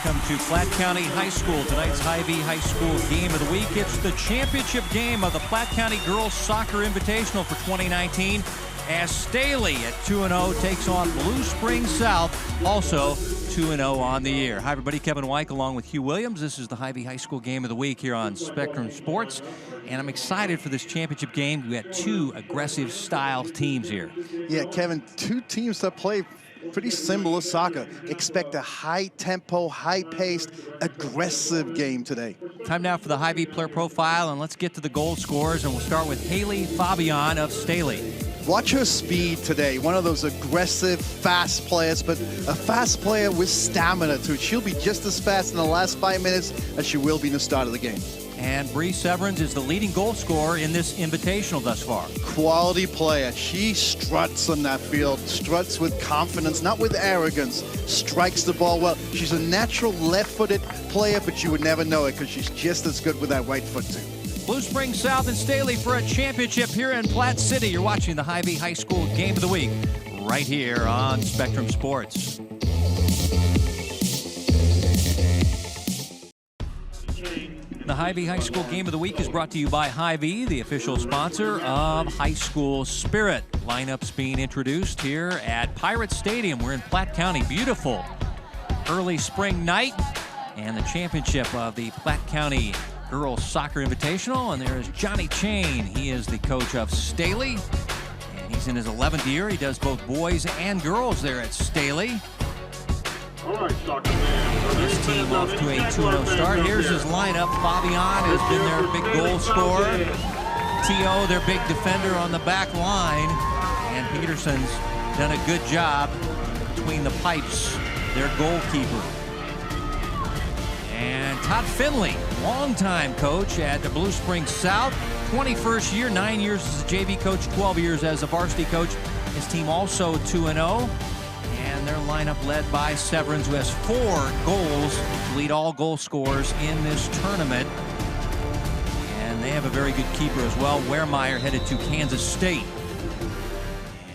Welcome to Platte County High School. Tonight's Hy-Vee High School Game of the Week. It's the championship game of the Platte County Girls Soccer Invitational for 2019 as Staley at 2-0 takes on Blue Springs South, also 2-0 on the year. Hi everybody, Kevin Wyke along with Hugh Williams. This is the Hy-Vee High School Game of the Week here on Spectrum Sports, and I'm excited for this championship game. We got two aggressive style teams here. Yeah, Kevin, two teams that play pretty similar soccer. Expect a high-tempo, high-paced, aggressive game today. Time now for the Hy-Vee player profile, and let's get to the goal scorers, and we'll start with Haley Fabian of Staley. Watch her speed today. One of those aggressive, fast players, but a fast player with stamina too. She'll be just as fast in the last 5 minutes as she will be in the start of the game. And Bree Severance is the leading goal scorer in this invitational thus far. Quality player. She struts on that field, struts with confidence, not with arrogance, strikes the ball well. She's a natural left-footed player, but you would never know it because she's just as good with that right foot too. Blue Springs South and Staley for a championship here in Platte City. You're watching the Hy-Vee High School Game of the Week right here on Spectrum Sports. The Hy-Vee High School Game of the Week is brought to you by Hy-Vee, the official sponsor of High School Spirit. Lineups being introduced here at Pirate Stadium. We're in Platte County. Beautiful early spring night and the championship of the Platte County Girls Soccer Invitational. And there's Johnny Chain. He is the coach of Staley, and he's in his 11th year. He does both boys and girls there at Staley. This team off to a 2-0 start. Here's his lineup. Fabian has been their big goal scorer. T.O., their big defender on the back line. And Peterson's done a good job between the pipes, their goalkeeper. And Todd Finley, longtime coach at the Blue Springs South. 21st year, 9 years as a JV coach, 12 years as a varsity coach. His team also 2-0. And their lineup led by Severance, who has 4 goals to lead all goal scorers in this tournament. And they have a very good keeper as well. Wehrmeyer headed to Kansas State.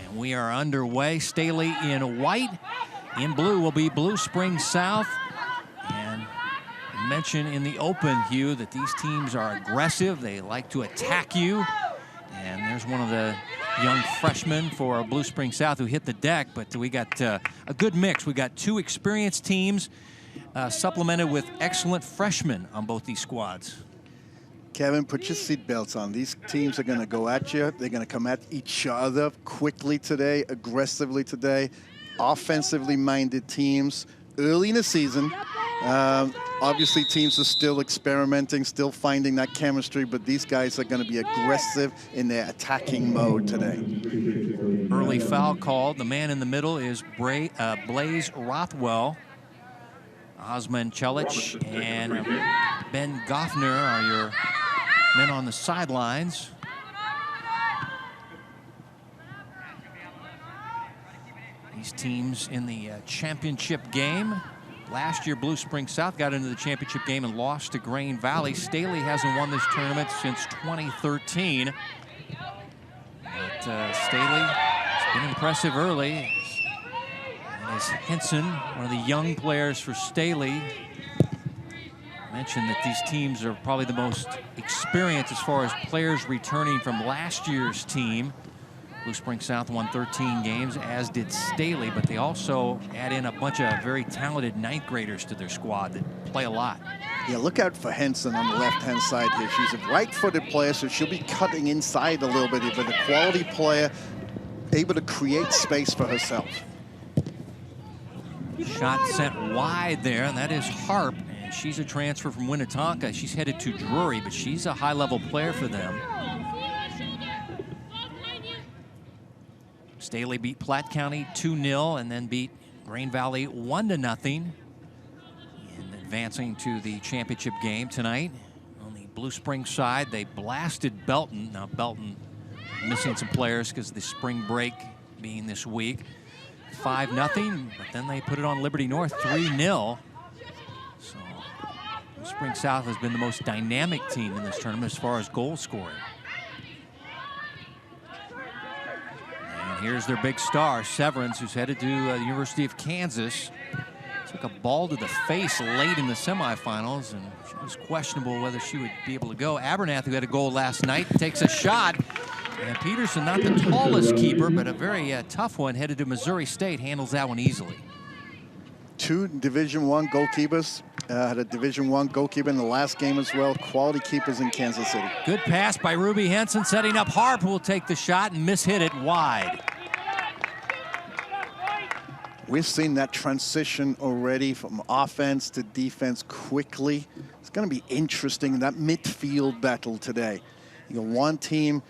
And we are underway. Staley in white. In blue will be Blue Springs South. And I mentioned in the open, Hugh, that these teams are aggressive. They like to attack you. And there's one of the young freshmen for Blue Springs South who hit the deck, but we got a good mix. We got 2 experienced teams supplemented with excellent freshmen on both these squads. Kevin, put your seatbelts on. These teams are going to go at you. They're going to come at each other quickly today, aggressively today. Offensively minded teams early in the season. Obviously, teams are still experimenting, still finding that chemistry, but these guys are going to be aggressive in their attacking mode today. Early foul called. The man in the middle is Blaze Rothwell. Osman Celich and Ben Goffner are your men on the sidelines. These teams in the championship game. Last year, Blue Springs South got into the championship game and lost to Grain Valley. Staley hasn't won this tournament since 2013. But Staley has been impressive early. And as Henson, one of the young players for Staley, mentioned that these teams are probably the most experienced as far as players returning from last year's team. Blue Springs South won 13 games, as did Staley, but they also add in a bunch of very talented 9th graders to their squad that play a lot. Yeah, look out for Henson on the left-hand side here. She's a right-footed player, so she'll be cutting inside a little bit, but a quality player, able to create space for herself. Shot sent wide there, and that is Harp. And she's a transfer from Winnetonka. She's headed to Drury, but she's a high-level player for them. Staley beat Platte County 2-0 and then beat Grain Valley 1-0 in advancing to the championship game tonight. On the Blue Springs side, they blasted Belton. Now Belton missing some players because of the spring break being this week. 5-0, but then they put it on Liberty North 3-0. So Blue Springs South has been the most dynamic team in this tournament as far as goal scoring. Here's their big star, Severance, who's headed to the University of Kansas. took a ball to the face late in the semifinals, and it was questionable whether she would be able to go. Abernathy, who had a goal last night, takes a shot. And Peterson, not the tallest keeper, but a very tough one, headed to Missouri State, handles that one easily. 2 Division I goalkeepers. Had a Division I goalkeeper in the last game as well. Quality keepers in Kansas City. Good pass by Ruby Henson, setting up Harp, who will take the shot and mishit it wide. We've seen that transition already from offense to defense quickly. It's going to be interesting, that midfield battle today. You got one team,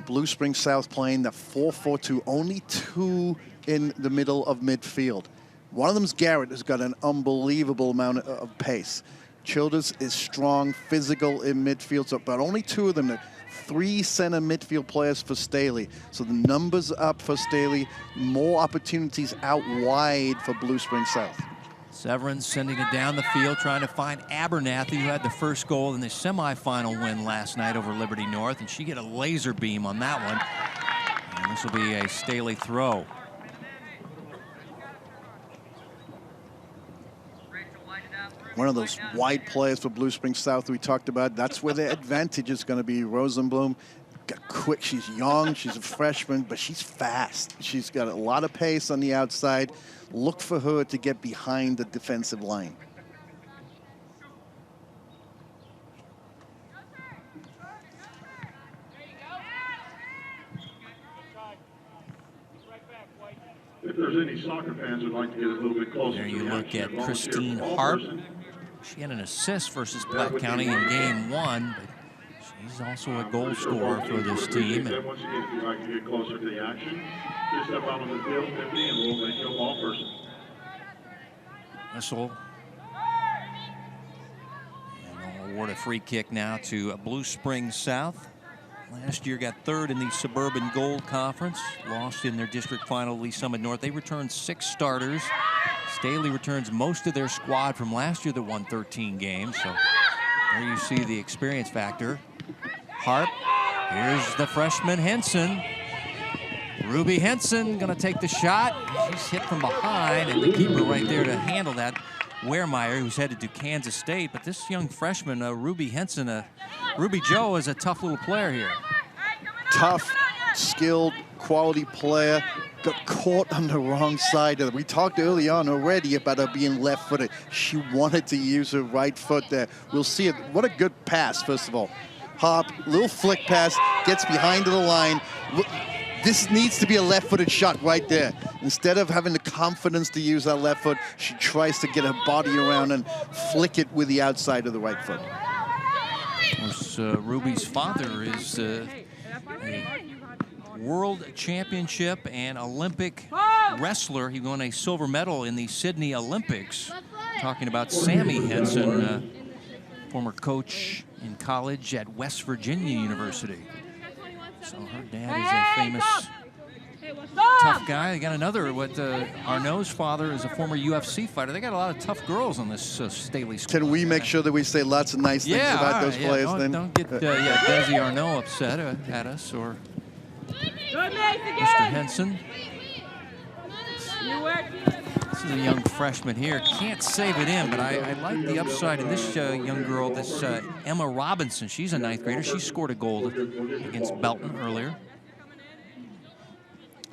Blue Springs South, playing the 4-4-2, only 2 in the middle of midfield. One of them's Garrett, who's got an unbelievable amount of pace. Childers is strong, physical in midfield, but only 2 of them. 3 center midfield players for Staley. So the numbers up for Staley, more opportunities out wide for Blue Springs South. Severance sending it down the field, trying to find Abernathy, who had the first goal in the semifinal win last night over Liberty North, and she get a laser beam on that one. And this will be a Staley throw. One of those wide players for Blue Springs South we talked about. That's where their advantage is going to be. Rosenblum, got quick. She's young. She's a freshman, but she's fast. She's got a lot of pace on the outside. Look for her to get behind the defensive line. If there's any soccer fans who'd like to get a little bit closer. There you look at Christine Harp. She had an assist versus Platte County in game 1, but she's also a goal scorer for this team. Once again, if you'd like to get closer to the action, just step out on the field 50 and we'll make you a ball person. Whistle. And they'll award a free kick now to Blue Springs South. Last year got 3rd in the Suburban Gold Conference, lost in their district final, Lee Summit North. They returned 6 starters. Staley returns most of their squad from last year that won 13 games. So there you see the experience factor. Harp, here's the freshman Henson. Ruby Henson gonna take the shot. She's hit from behind, and the keeper right there to handle that. Wehrmeyer, who's headed to Kansas State, but this young freshman, Ruby Henson, Ruby Joe, is a tough little player here. Tough, skilled, quality player. Got caught on the wrong side of it. We talked early on already about her being left-footed. She wanted to use her right foot there. We'll see it. What a good pass, first of all. Hop, little flick pass, gets behind the line. This needs to be a left-footed shot right there. Instead of having the confidence to use that left foot, she tries to get her body around and flick it with the outside of the right foot. Of course, Ruby's father is a world championship and Olympic wrestler. He won a silver medal in the Sydney Olympics. Talking about Sammy Henson, former coach in college at West Virginia University. So her dad is a famous tough guy. They got another, Arnaud's father is a former UFC fighter. They got a lot of tough girls on this Staley squad. Can we make sure that we say lots of nice things about those players then? Don't get Desi Arnaud upset at us or Mr. Henson. This is a young freshman here. Can't save it in, but I like the upside in this young girl, this Emma Robinson. She's a 9th grader. She scored a goal against Belton earlier.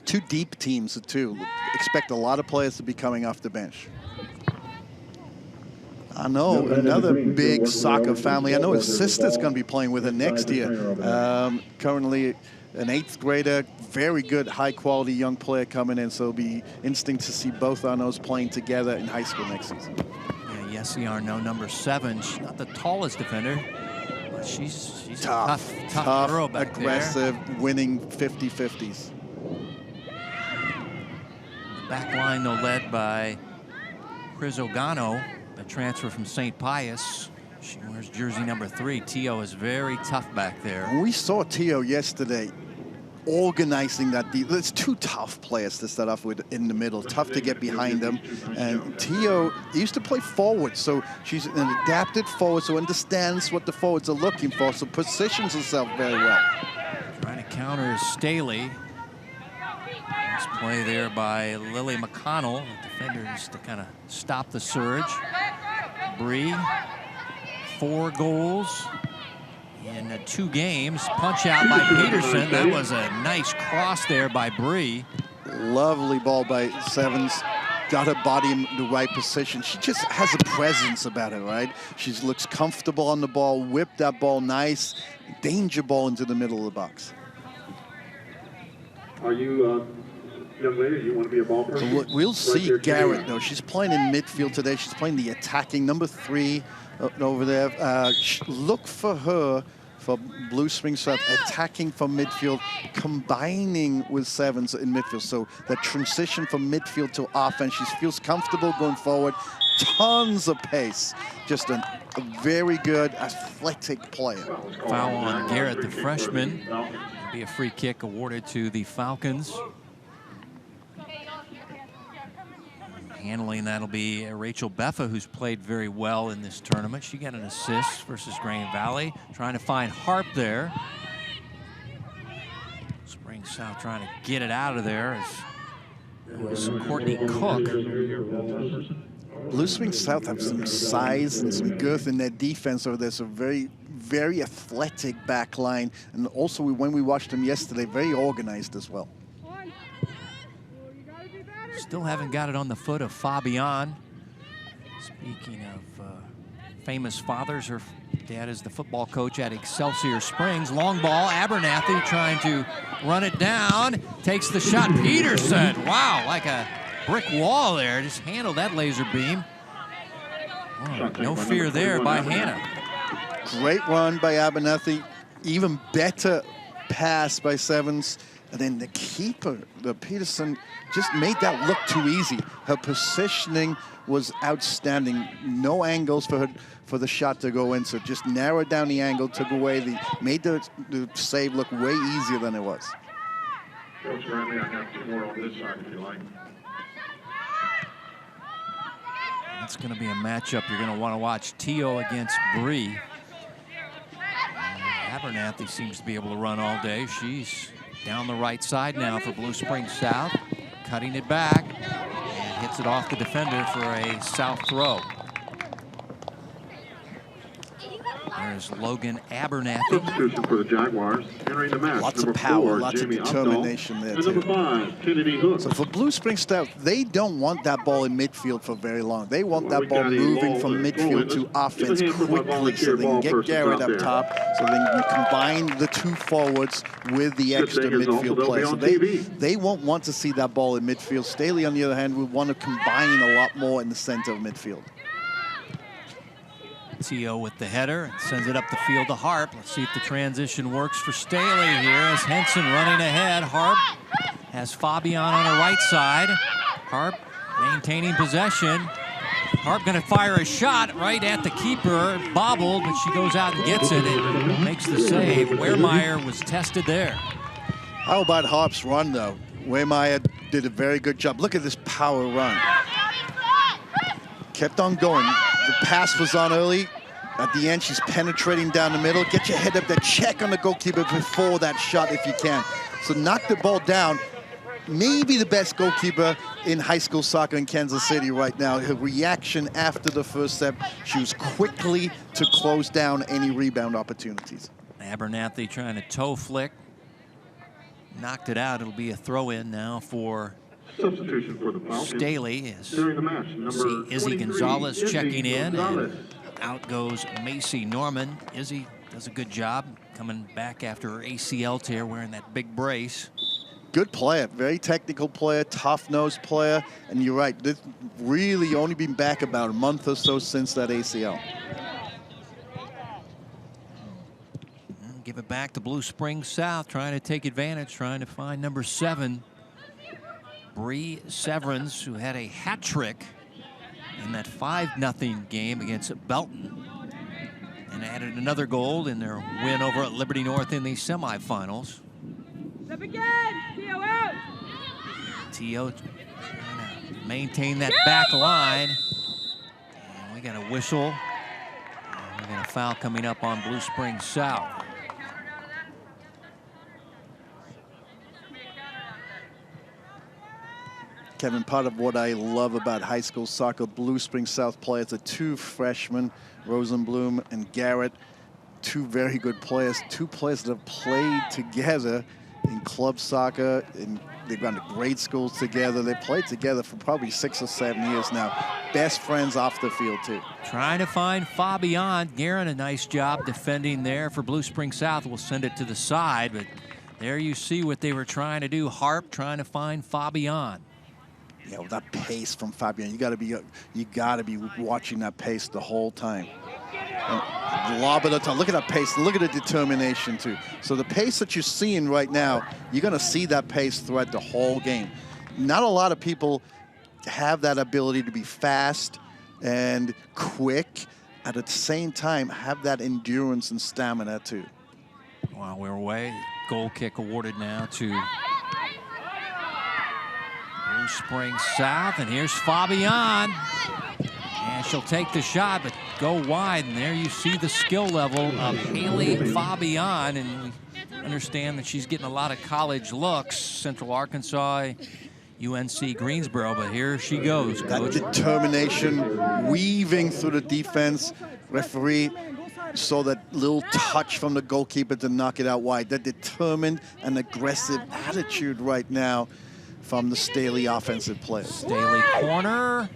2 deep teams, too. Expect a lot of players to be coming off the bench. I know, another big soccer family. I know his sister's going to be playing with her next year. Currently an 8th grader, very good, high-quality young player coming in, so it'll be interesting to see both Arnauds playing together in high school next season. Yeah, Yessie Arnaud, number 7. She's not the tallest defender, but she's a tough girl back aggressive, there. Winning 50-50s. The back line, though, led by Chris Ogano, a transfer from St. Pius. She wears jersey number 3. Tio is very tough back there. We saw Tio yesterday organizing that. There's 2 tough players to start off with in the middle. Tough to get behind them. And Tio used to play forward, so she's an adapted forward, so understands what the forwards are looking for, so positions herself very well. Trying to counter Staley. Nice play there by Lily McConnell, the defenders, to kind of stop the surge. Bree, 4 goals in 2 games. Punch out by Peterson. That was a nice cross there by Bree. Lovely ball by Sevens. Got her body in the right position. She just has a presence about her, right? She looks comfortable on the ball, whipped that ball nice. Danger ball into the middle of the box. Are you, young lady, you want to be a ball person? So we'll see Garrett, though. She's playing in midfield today. She's playing the attacking number 3 over there. Look for her for Blue Spring South, attacking from midfield, combining with Sevens in midfield. So the transition from midfield to offense, she feels comfortable going forward. Tons of pace. Just a very good, athletic player. Foul on Garrett, the freshman. Be a free kick awarded to the Falcons. Handling that'll be Rachel Beffa, who's played very well in this tournament. She got an assist versus Grand Valley. Trying to find Harp there. Spring South trying to get it out of there. It was Courtney Cook. Blue Spring South have some size and some girth in their defense over there. So very, very athletic back line. And also, when we watched them yesterday, very organized as well. Still haven't got it on the foot of Fabian. Speaking of famous fathers, her dad is the football coach at Excelsior Springs. Long ball, Abernathy trying to run it down. Takes the shot, Peterson. Wow, like a brick wall there. Just handled that laser beam. Oh, no fear there by Hannah. Great run by Abernathy. Even better pass by Sevens. And then the keeper, the Peterson, just made that look too easy. Her positioning was outstanding. No angles for her for the shot to go in. So just narrowed down the angle, took away made the save look way easier than it was. Coach Bradley, I have 2 more on this side if you like. That's going to be a matchup you're going to want to watch. Teo against Bree. Abernathy seems to be able to run all day. She's down the right side now for Blue Spring South, cutting it back, and hits it off the defender for a South throw. There's Logan Abernathy. Substitution for the Jaguars, entering the match. Lots of power, lots of determination there, too. Number 5, Kennedy Hook. So for Blue Spring South, they don't want that ball in midfield for very long. They want that ball moving from midfield to offense quickly so they can get Garrett up top, so then you combine the 2 forwards with the extra midfield play. So they won't want to see that ball in midfield. Staley, on the other hand, would want to combine a lot more in the center of midfield. Teo with the header and sends it up the field to Harp. Let's see if the transition works for Staley here as Henson running ahead. Harp has Fabian on her right side. Harp maintaining possession. Harp going to fire a shot right at the keeper. Bobbled, but she goes out and gets it and makes the save. Wehrmeyer was tested there. How about Harp's run, though? Wehrmeyer did a very good job. Look at this power run. Kept on going. The pass was on early. At the end, she's penetrating down the middle. Get your head up there. Check on the goalkeeper before that shot if you can. So knock the ball down. Maybe the best goalkeeper in high school soccer in Kansas City right now. Her reaction after the first step, she was quickly to close down any rebound opportunities. Abernathy trying to toe flick. Knocked it out. It'll be a throw-in now for Substitution for the Falcons. Staley. During the match, number See Izzy Gonzalez Izzy checking in, Gonzalez. and out goes Macy Norman. Izzy does a good job coming back after her ACL tear, wearing that big brace. Good player, very technical player, tough-nosed player, and you're right, this really only been back about a month or so since that ACL. Give it back to Blue Spring South, trying to take advantage, trying to find number 7. Bree Severance, who had a hat trick in that 5-0 game against Belton and added another goal in their win over at Liberty North in the semifinals. Step again, Teo out. Teo trying to maintain that back line. And we got a whistle. And we got a foul coming up on Blue Spring South. Kevin, part of what I love about high school soccer, Blue Spring South players, the two freshmen, Rosenblum and Garrett, two very good players, two players that have played together in club soccer, and they've gone to grade schools together. They've played together for probably 6 or 7 years now. Best friends off the field, too. Trying to find Fabian. Guerin, a nice job defending there for Blue Spring South. Will send it to the side, but there you see what they were trying to do. Harp trying to find Fabian. Yeah, well, that pace from Fabian, you got to be watching that pace the whole time. And lob it up. Look at that pace. Look at the determination too. So the pace that you're seeing right now, you're going to see that pace throughout the whole game. Not a lot of people have that ability to be fast and quick, at the same time have that endurance and stamina too. While we're away, goal kick awarded now to Blue Spring South, and here's Fabian. And she'll take the shot, but go wide, and there you see the skill level of Haley Fabian, and we understand that she's getting a lot of college looks, Central Arkansas, UNC Greensboro, but here she goes, Coach. That determination, weaving through the defense. Referee saw that little touch from the goalkeeper to knock it out wide. That determined and aggressive attitude right now from the Staley offensive player. Staley corner.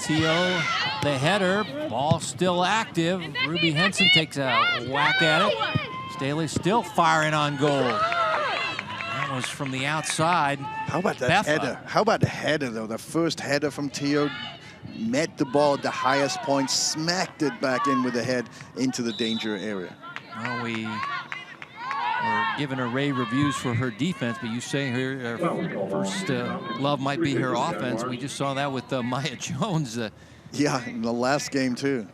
Teo, the header, ball still active. Ruby Henson takes a whack at it. Staley still firing on goal. That was from the outside. How about that header? How about the header, though? The first header from Teo met the ball at the highest point, smacked it back in with the head into the danger area. Well, we were giving her rave reviews for her defense, but you say her first love might be her offense. We just saw that with Maya Jones. Yeah, in the last game too.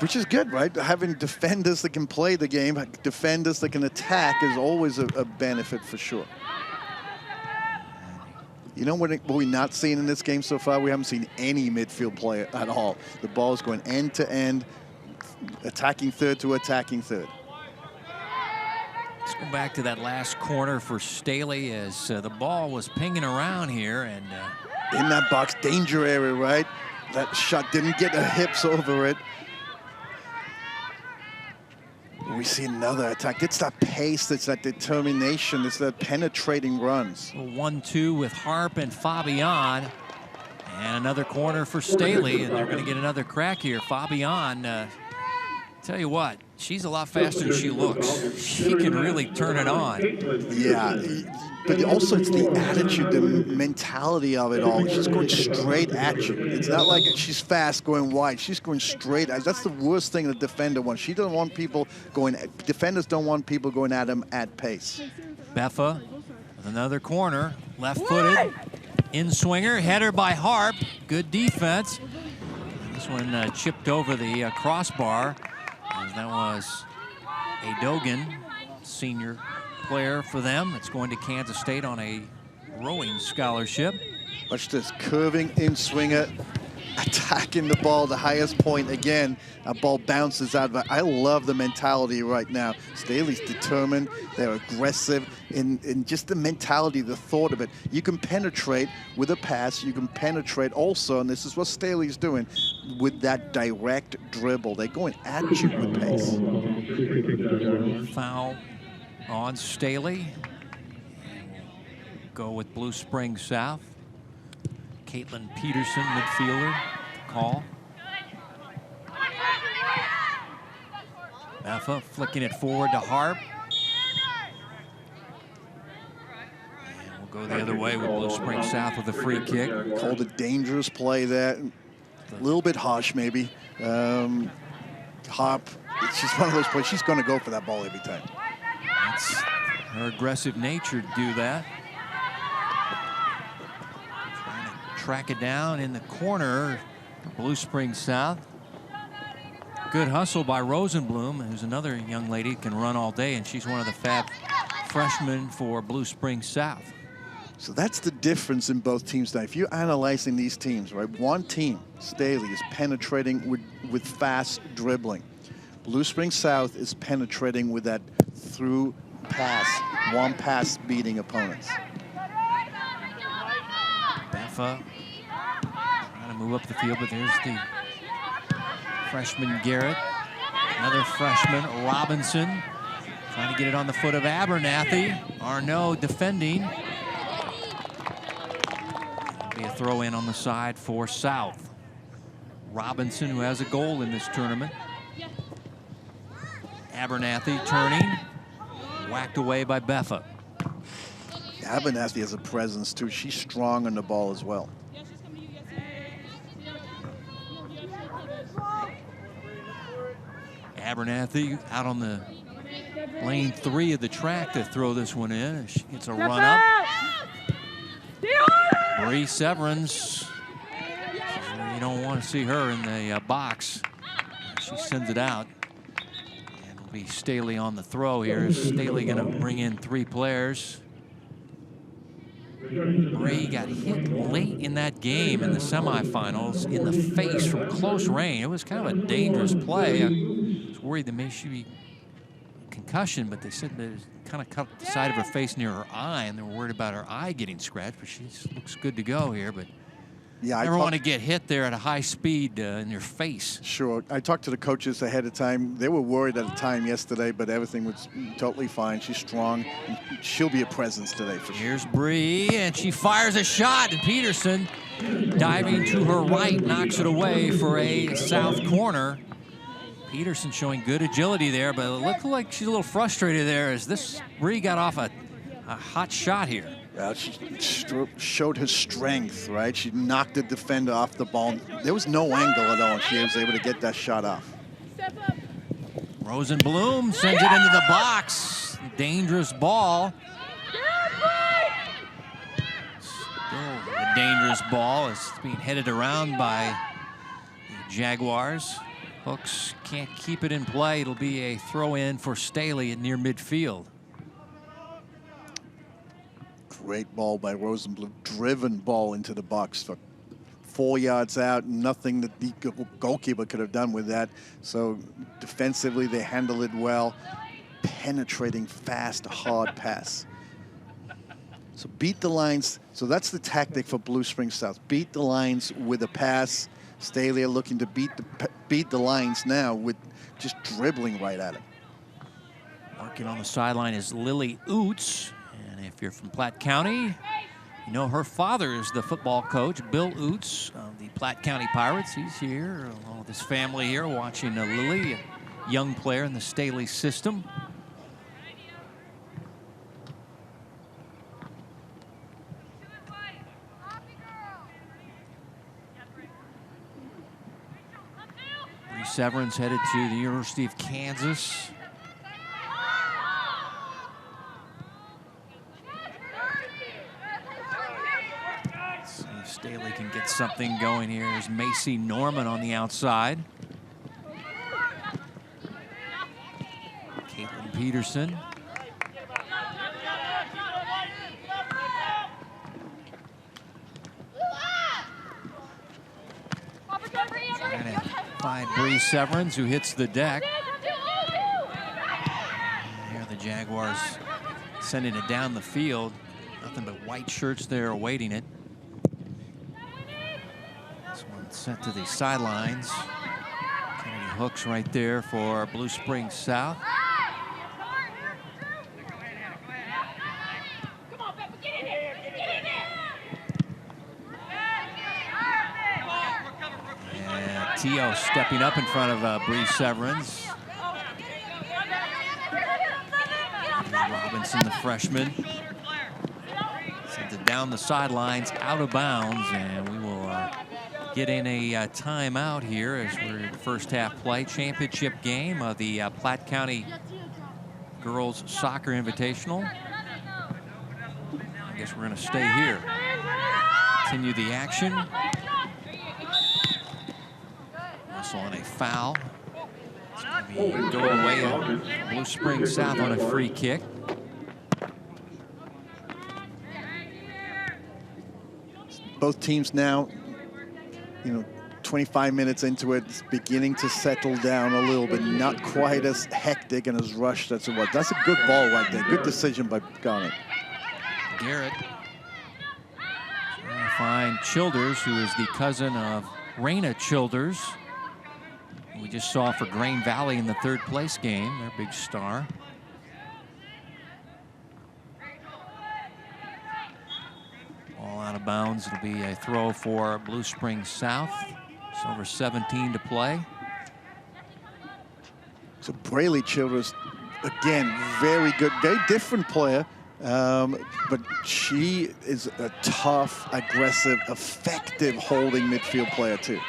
Which is good, right? Having defenders that can play the game, defenders that can attack is always a benefit for sure. You know what we're not seeing in this game so far? We haven't seen any midfield player at all. The ball's going end to end, attacking third to attacking third. Let's go back to that last corner for Staley as the ball was pinging around here. And in that box, danger area, right? That shot didn't get the hips over it. We see another attack. It's that pace, it's that determination, it's that penetrating runs. 1-2 with Harp and Fabian. And another corner for Staley, and they're going to get another crack here. Fabian, tell you what, she's a lot faster than she looks. She can really turn it on. Yeah, but also it's the attitude, the mentality of it all. She's going straight at you. It's not like she's fast going wide. She's going straight at. That's the worst thing the defender wants. She doesn't want people going. Defenders don't want people going at them at pace. Beffa with another corner, left-footed, in-swinger, header by Harp. Good defense. This one chipped over the crossbar. That was a Dogan, senior player for them. It's going to Kansas State on a rowing scholarship. Watch this, curving in-swinger, attacking the ball, the highest point again. A ball bounces out. But I love the mentality right now. Staley's determined. They're aggressive in just the mentality, the thought of it. You can penetrate with a pass. You can penetrate also, and this is what Staley's doing, with that direct dribble. They're going at you with pace. Foul on Staley. Go with Blue Spring South. Caitlin Peterson, midfielder, call. Beffa flicking it forward to Harp. And we'll go the other way with Blue Spring South with a free kick. Called a dangerous play there. A little bit harsh, maybe. Harp, she's one of those plays. She's going to go for that ball every time. That's her aggressive nature to do that. Trying to track it down in the corner. Blue Spring South. Good hustle by Rosenblum, who's another young lady who can run all day, and she's one of the fab freshmen for Blue Spring South. So that's the difference in both teams now. If you're analyzing these teams, right, one team, Staley, is penetrating with fast dribbling. Blue Spring South is penetrating with that through pass, one pass beating opponents. Beffa trying to move up the field, but there's the freshman Garrett. Another freshman, Robinson, trying to get it on the foot of Abernathy. Arnaud defending. It'll be a throw in on the side for South. Robinson, who has a goal in this tournament. Abernathy turning, whacked away by Beffa. Abernathy has a presence too. She's strong on the ball as well. Abernathy out on the lane 3 of the track to throw this one in. She gets a run up. Bree Severance. You don't want to see her in the box. She sends it out. And it'll be Staley on the throw here. Staley going to bring in 3 players. Bree got hit late in that game in the semifinals in the face from close range. It was kind of a dangerous play. I was worried that maybe she'd be concussion, but they said that it kind of cut the side of her face near her eye, and they were worried about her eye getting scratched, but she looks good to go here. But yeah, I never want to get hit there at a high speed in your face. Sure. I talked to the coaches ahead of time. They were worried at the time yesterday, but everything was totally fine. She's strong. And she'll be a presence today for sure. Here's Bree, and she fires a shot, and Peterson, diving to her right, knocks it away for a South corner. Peterson showing good agility there, but it looked like she's a little frustrated there as this Bree got off a hot shot here. Well, she showed her strength, right? She knocked the defender off the ball. There was no angle at all, and she was able to get that shot off. Rosenblum sends it into the box. Dangerous ball. Still a dangerous ball. It's being headed around by the Jaguars. Hooks can't keep it in play. It'll be a throw-in for Staley at near midfield. Great ball by Rosenblum. Driven ball into the box for 4 yards out. Nothing that the goalkeeper could have done with that. So defensively, they handled it well. Penetrating, fast, hard pass. So beat the lines. So that's the tactic for Blue Spring South. Beat the lines with a pass. Staley are looking to beat the lines now with just dribbling right at it. Working on the sideline is Lily Oots. And if you're from Platte County, you know her father is the football coach, Bill Oots of the Platte County Pirates. He's here along with his family here watching Lily, a young player in the Staley system. Bree Severance headed to the University of Kansas. Staley can get something going here. There's Macy Norman on the outside. Caitlin Peterson. Trying to find Bree Severance, who hits the deck. And here the Jaguars sending it down the field. Nothing but white shirts there awaiting it. Sent to the sidelines. Kennedy Hooks right there for Blue Spring South. And Tio stepping up in front of Bree Severance. Robinson, the freshman, sends it down the sidelines, out of bounds, and we will get in a timeout here as we're in the first half play. Championship game of the Platte County Girls Soccer Invitational. I guess we're going to stay here. Continue the action. Whistle on a foul. It's going to be going away at Blue Spring South on a free kick. Both teams now, 25 minutes into it, it's beginning to settle down a little bit. Not quite as hectic and as rushed as it was. That's a good ball right there. Good decision by Garnett. Garrett find Childers, who is the cousin of Raina Childers, who we just saw for Grain Valley in the third place game, their big star. All out of bounds. It'll be a throw for Blue Springs South. It's over 17 to play. So Braley Childers, again, very good, very different player. But she is a tough, aggressive, effective holding midfield player too.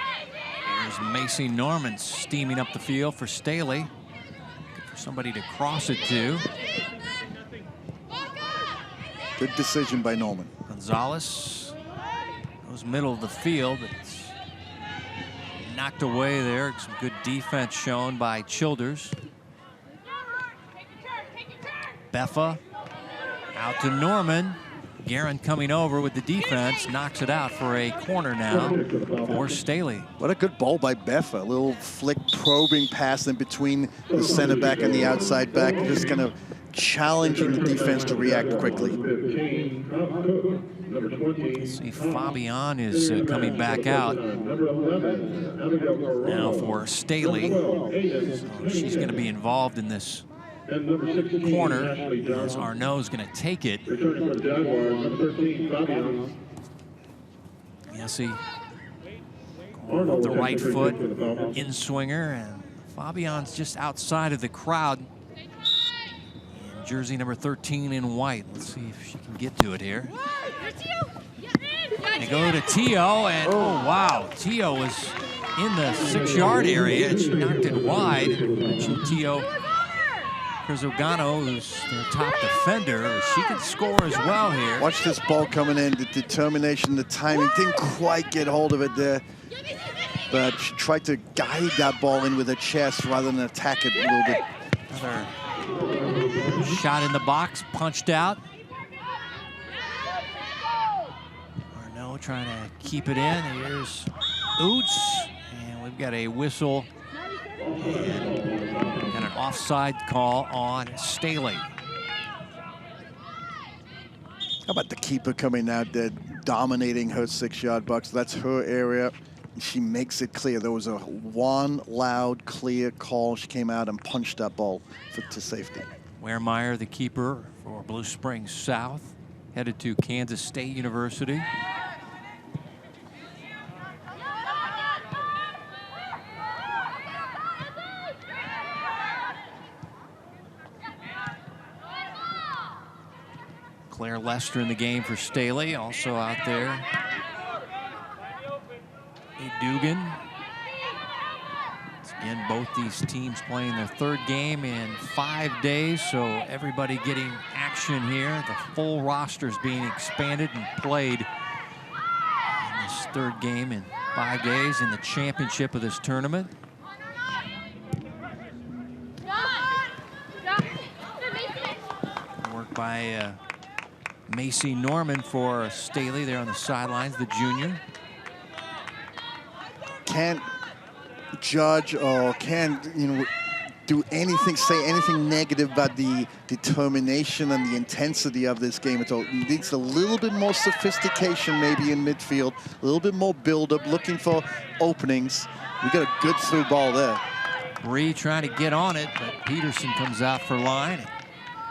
There's Macy Norman steaming up the field for Staley. Good for somebody to cross it to. Good decision by Norman. Gonzalez goes middle of the field, but it's knocked away there. Some good defense shown by Childers. Beffa out to Norman. Guerin coming over with the defense, knocks it out for a corner now for Staley. What a good ball by Beffa. A little flick probing pass in between the center back and the outside back, just kind of challenging the defense to react quickly. Let's see, Fabian is coming back out now for Staley. So she's going to be involved in this corner, as Arnaud's going to take it. Yessi going with the right foot, in swinger, and Fabian's just outside of the crowd. And jersey number 13 in white. Let's see if she can get to it here. They go to Tio, and oh wow, Tio was in the 6-yard area, and she knocked it wide. And Tio Crizogano, who's their top defender, she can score as well here. Watch this ball coming in, the determination, the timing, didn't quite get hold of it there. But she tried to guide that ball in with her chest rather than attack it a little bit. Another shot in the box, punched out. Arnaud trying to keep it in. Here's Oots, and we've got a whistle and got an offside call on Staley. How about the keeper coming out there, dominating her 6-yard box? That's her area. She makes it clear. There was one loud, clear call. She came out and punched that ball to safety. Wehrmeyer, the keeper for Blue Springs South, headed to Kansas State University. Claire Lester in the game for Staley, also out there. Dugan. Again, both these teams playing their third game in 5 days, so everybody getting action here. The full roster is being expanded and played in this third game in 5 days in the championship of this tournament. Work by Macy Norman for Staley there on the sidelines, the junior. Can't judge or can't, do anything, say anything negative about the determination and the intensity of this game at all. It needs a little bit more sophistication maybe in midfield, a little bit more build-up, looking for openings. We got a good through ball there. Bree trying to get on it, but Peterson comes out for line.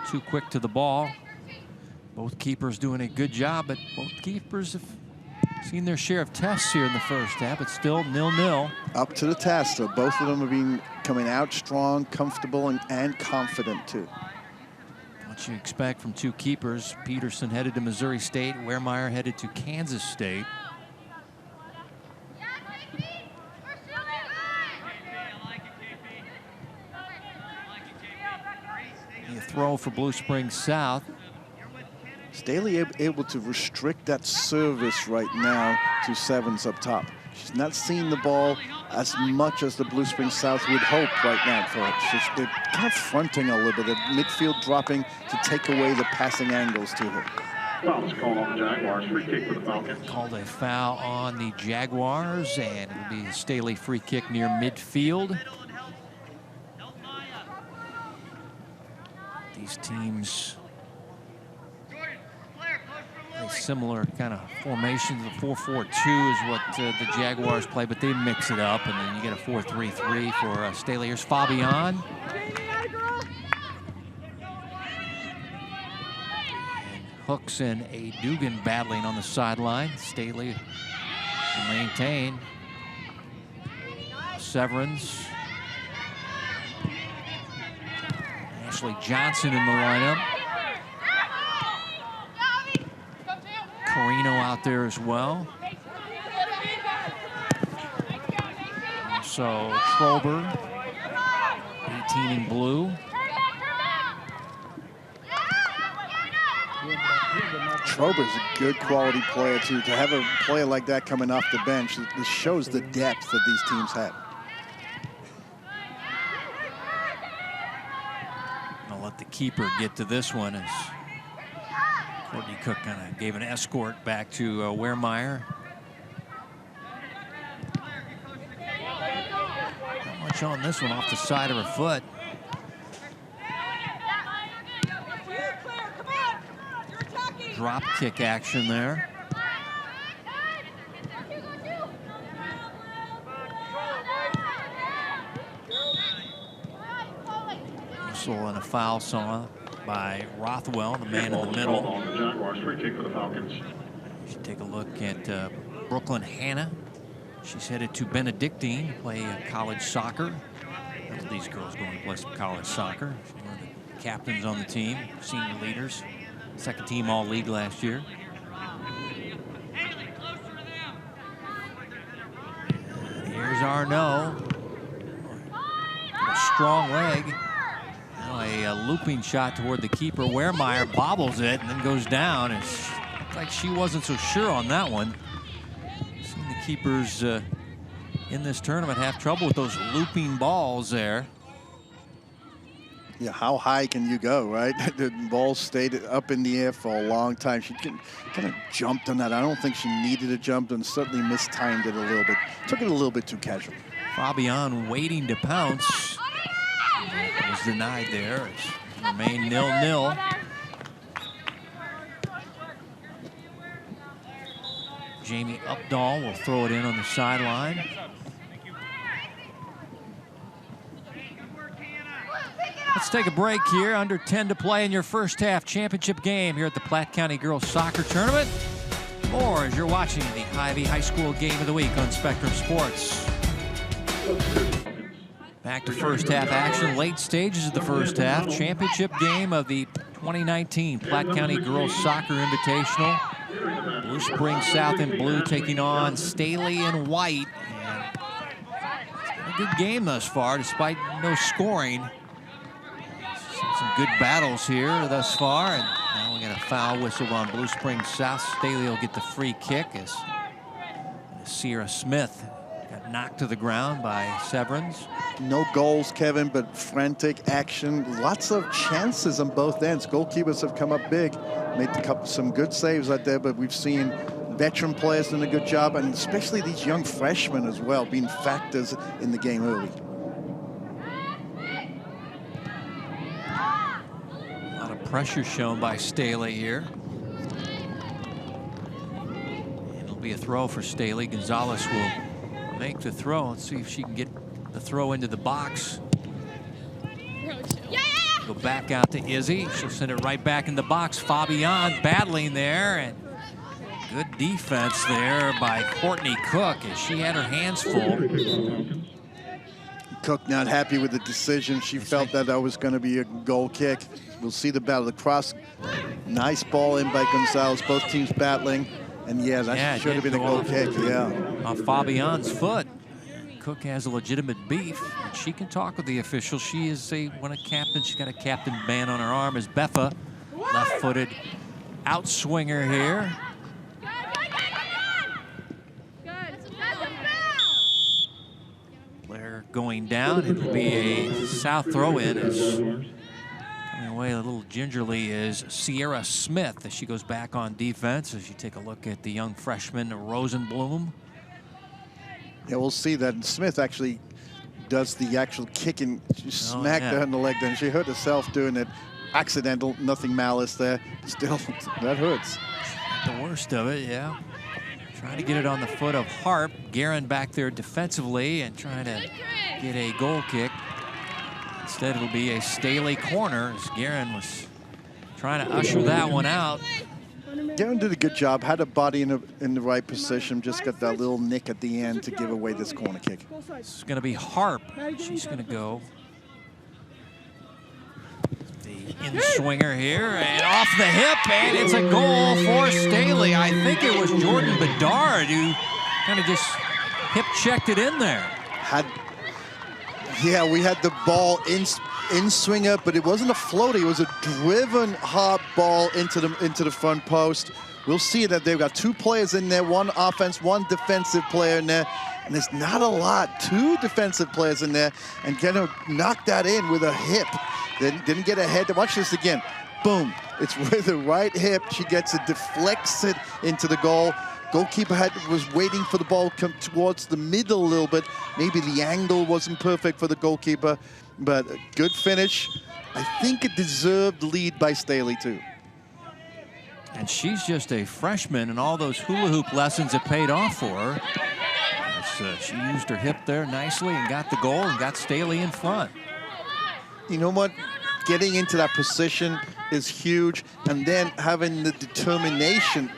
Too quick to the ball. Both keepers doing a good job, but both keepers have seen their share of tests here in the first half. It's still 0-0. Up to the task, so both of them have been coming out strong, comfortable, and confident too. What you expect from two keepers. Peterson headed to Missouri State. Wehrmeyer headed to Kansas State. A throw for Blue Springs South. Staley able to restrict that service right now to sevens up top. She's not seeing the ball as much as the Blue Springs South would hope right now for it. They're kind of fronting a little bit, the midfield dropping to take away the passing angles to her. Foul's called on the Jaguars. Free kick for the Falcons. Called a foul on the Jaguars, and it'll be a Staley free kick near midfield. These teams A similar kind of formation. The 4-4-2 is what the Jaguars play, but they mix it up, and then you get a 4-3-3 for Staley. Here's Fabian. Hooks and a Dugan battling on the sideline. Staley will maintain. Severance. Ashley Johnson in the lineup. Carino out there as well. So Trober, 18 in blue. Trober's a good quality player, too. To have a player like that coming off the bench, this shows the depth that these teams have. I'll let the keeper get to this one as Courtney Cook kind of gave an escort back to Wehrmeyer. Not much on this one, off the side of her foot. Drop kick action there. Whistle and a foul saw by Rothwell, the man in the middle. On the Jaguars, free kick for the Falcons. You should take a look at Brooklyn Hannah. She's headed to Benedictine to play college soccer. Both of these girls going to play some college soccer. She's one of the captains on the team, senior leaders. Second team all-league last year. And here's Arnaud. A strong leg. Now a looping shot toward the keeper. Wehrmeyer bobbles it and then goes down. It's like she wasn't so sure on that one. Seen the keepers in this tournament have trouble with those looping balls there. Yeah, how high can you go, right? The ball stayed up in the air for a long time. She kind of jumped on that. I don't think she needed to jump, and certainly mistimed it a little bit. Took it a little bit too casual. Fabian waiting to pounce. It was denied there. It's remained 0-0. Jamie Updahl will throw it in on the sideline. Let's take a break here. Under 10 to play in your first half championship game here at the Platte County Girls Soccer Tournament. Or as you're watching the Hy-Vee High School Game of the Week on Spectrum Sports. Back to first half action. Late stages of the first half. Championship game of the 2019 Platte County Girls Soccer Invitational. Blue Springs South in blue taking on Staley in white. And it's been a good game thus far despite no scoring. Some good battles here thus far, and now we got a foul whistle on Blue Springs South. Staley will get the free kick as Sierra Smith got knocked to the ground by Severance. No goals, Kevin, but frantic action. Lots of chances on both ends. Goalkeepers have come up big, made some good saves out there, but we've seen veteran players doing a good job, and especially these young freshmen as well, being factors in the game early. Pressure shown by Staley here. And it'll be a throw for Staley. Gonzalez will make the throw. Let's see if she can get the throw into the box. Go back out to Izzy. She'll send it right back in the box. Fabian battling there, and good defense there by Courtney Cook as she had her hands full. Cook not happy with the decision. She felt that was going to be a goal kick. We'll see the battle across. Nice ball in by Gonzalez. Both teams battling. And yeah, that should have been a goal kick. Yeah. Off Fabian's foot. Cook has a legitimate beef. And she can talk with the officials. She is a captain. She's got a captain band on her arm. As Beffa, left-footed outswinger here. Blair going down. It'll be a south throw-in. Coming away a little gingerly is Sierra Smith as she goes back on defense. As you take a look at the young freshman Rosenblum. Yeah, we'll see that Smith actually does the actual kicking. She smacked her in the leg, then she hurt herself doing it. Accidental, nothing malice there. Still, that hurts. the worst of it, yeah. Trying to get it on the foot of Harp. Guerin back there defensively and trying to get a goal kick. Instead, it'll be a Staley corner as Guerin was trying to usher that one out. Guerin did a good job, had a body in the right position, just got that little nick at the end to give away this corner kick. This is going to be Harp. She's going to go. The in-swinger here, and off the hip, and it's a goal for Staley. I think it was Jordan Bedard who kind of just hip-checked it in there. Yeah, we had the ball in swinger, but it wasn't a floater. It was a driven hard ball into the front post. We'll see that they've got 2 players in there, 1 offense, 1 defensive player in there, and there's not a lot. 2 defensive players in there, and gonna knock that in with a hip. Didn't get a head. Watch this again. Boom. It's with the right hip. She gets it, deflects it into the goal. Goalkeeper was waiting for the ball to come towards the middle a little bit. Maybe the angle wasn't perfect for the goalkeeper, but a good finish. I think a deserved lead by Staley, too. And she's just a freshman, and all those hula hoop lessons have paid off for her. She used her hip there nicely and got the goal and got Staley in front. You know what? Getting into that position is huge, and then having the determination,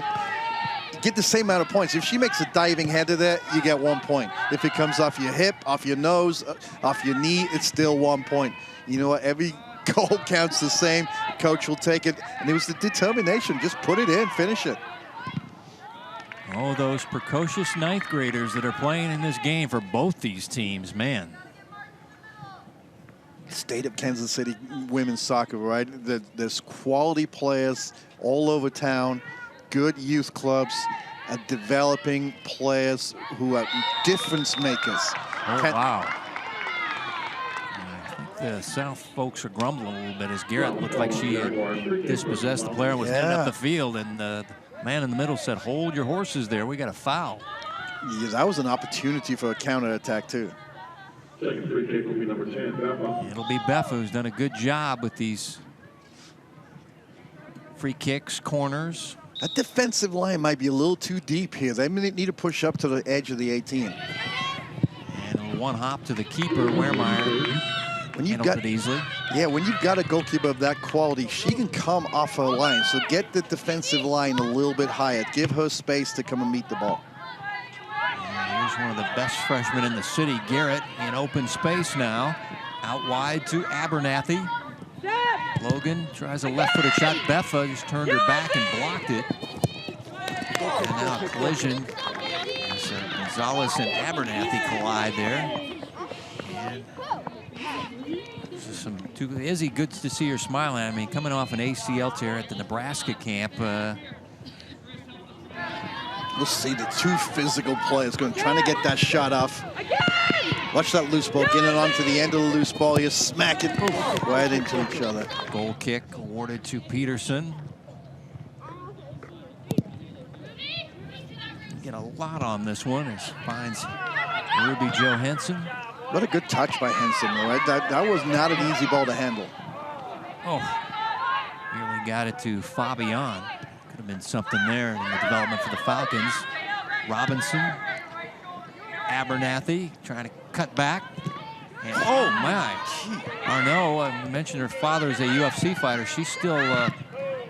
get the same amount of points. If she makes a diving header there, you get 1 point. If it comes off your hip, off your nose, off your knee, it's still 1 point. You know what? Every goal counts the same. Coach will take it, and it was the determination. Just put it in, finish it. Oh, those precocious 9th graders that are playing in this game for both these teams, man. State of Kansas City women's soccer, right? There's quality players all over town, good youth clubs, developing players who are difference makers. Oh, wow. I think the South folks are grumbling a little bit as Garrett looked like she had dispossessed the player and was heading up the field, and the man in the middle said, "Hold your horses there, we got a foul." Yeah, that was an opportunity for a counterattack, too. Second free kick will be number 10, Beffa. It'll be Beffa, who's done a good job with these free kicks, corners. That defensive line might be a little too deep here. They need to push up to the edge of the 18. And one hop to the keeper, Wehrmeyer. When you've got it easily. Yeah, when you've got a goalkeeper of that quality, she can come off her line. So get the defensive line a little bit higher. Give her space to come and meet the ball. Here's one of the best freshmen in the city, Garrett, in open space now. Out wide to Abernathy. Logan tries a left-footed shot. Beffa just turned her back and blocked it. And now a collision as Gonzalez and Abernathy collide there. And Izzy, good to see her smiling. I mean, coming off an ACL tear at the Nebraska camp. We'll see the 2 physical players trying to get that shot off. Watch that loose ball. Get it onto the end of the loose ball. You smack it right into each other. Goal kick awarded to Peterson. Get a lot on this one as finds Ruby Johansson. What a good touch by Henson, right? That was not an easy ball to handle. Oh, nearly got it to Fabian. Could have been something there in the development for the Falcons. Robinson, Abernathy trying to cut back. And, oh my, Arnaud, I mentioned her father is a UFC fighter. She's still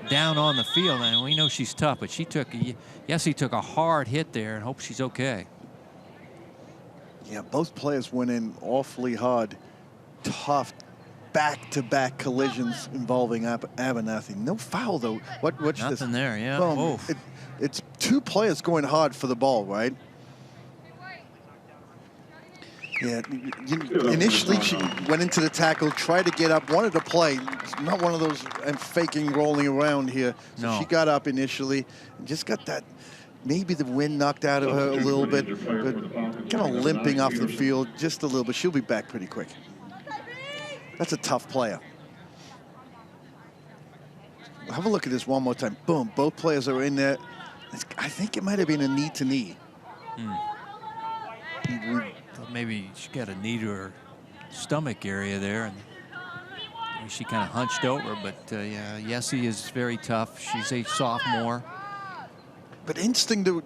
down on the field, and we know she's tough, but he took a hard hit there, and hope she's okay. Yeah, both players went in awfully hard, tough, back-to-back collisions involving Abernathy. No foul, though. Watch Nothing this. there, yeah. Well, it's 2 players going hard for the ball, right? Yeah, initially she went into the tackle, tried to get up, wanted to play. It's not one of those faking, rolling around here. So no. She got up initially and just got that, maybe the wind knocked out of her a little bit, but kind of limping off the field just a little bit. She'll be back pretty quick. That's a tough player. Have a look at this one more time. Boom, both players are in there. I think it might have been a knee-to-knee. Maybe she got a knee to her stomach area there, and she kind of hunched over. But yeah, Yessie is very tough. She's a sophomore. But interesting to,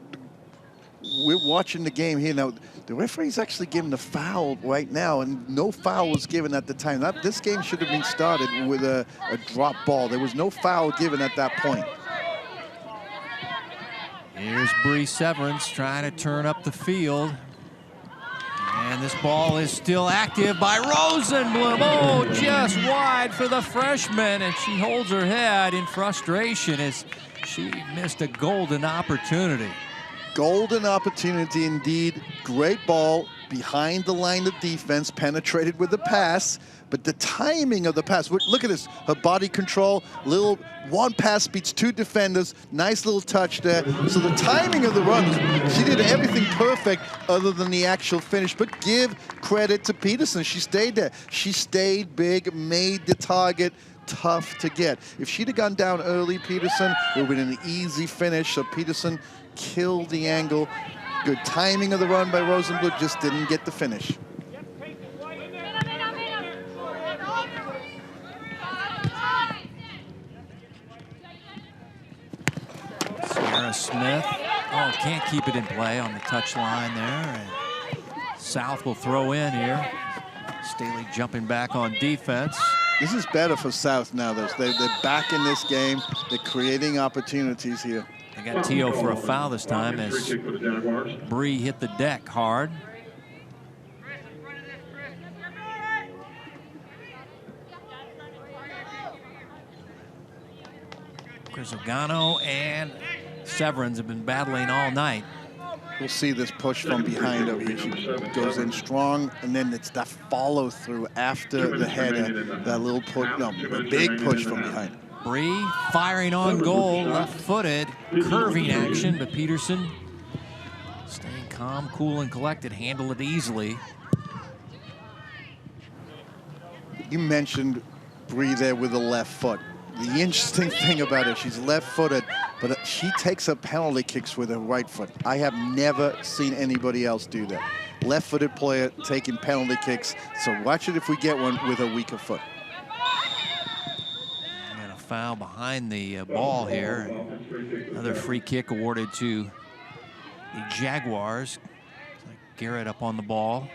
we're watching the game here now. The referee's actually giving the foul right now, and no foul was given at the time. This game should have been started with a drop ball. There was no foul given at that point. Here's Bree Severance trying to turn up the field. And this ball is still active by Rosenblum. Oh, just wide for the freshman, and she holds her head in frustration as she missed a golden opportunity. Golden opportunity indeed. Great ball behind the line of defense, penetrated with the pass, but the timing of the pass, look at this, her body control, little one pass beats two defenders, nice little touch there. So the timing of the run, she did everything perfect other than the actual finish, but give credit to Peterson. She stayed there. She stayed big, made the target tough to get. If she'd have gone down early, Peterson, it would have been an easy finish. So Peterson killed the angle. Good timing of the run by Rosenblum, just didn't get the finish. Sarah Smith, oh, can't keep it in play on the touch line there. And South will throw in here. Staley jumping back on defense. This is better for South now. They're back in this game. They're creating opportunities here. They got Tio for a foul this time as Bree hit the deck hard. Crisogano and Severance have been battling all night. We'll see this push from behind over here. She goes in strong, and then it's that follow through after the header, that little push, no, a big push from behind. Bree firing on goal, left-footed, curving action, but Peterson staying calm, cool, and collected, handled it easily. You mentioned Bree there with the left foot. The interesting thing about her, she's left-footed, but she takes her penalty kicks with her right foot. I have never seen anybody else do that. Left-footed player taking penalty kicks, so watch it if we get one with a weaker foot. And a foul behind the ball here. Another free kick awarded to the Jaguars. Garrett up on the ball.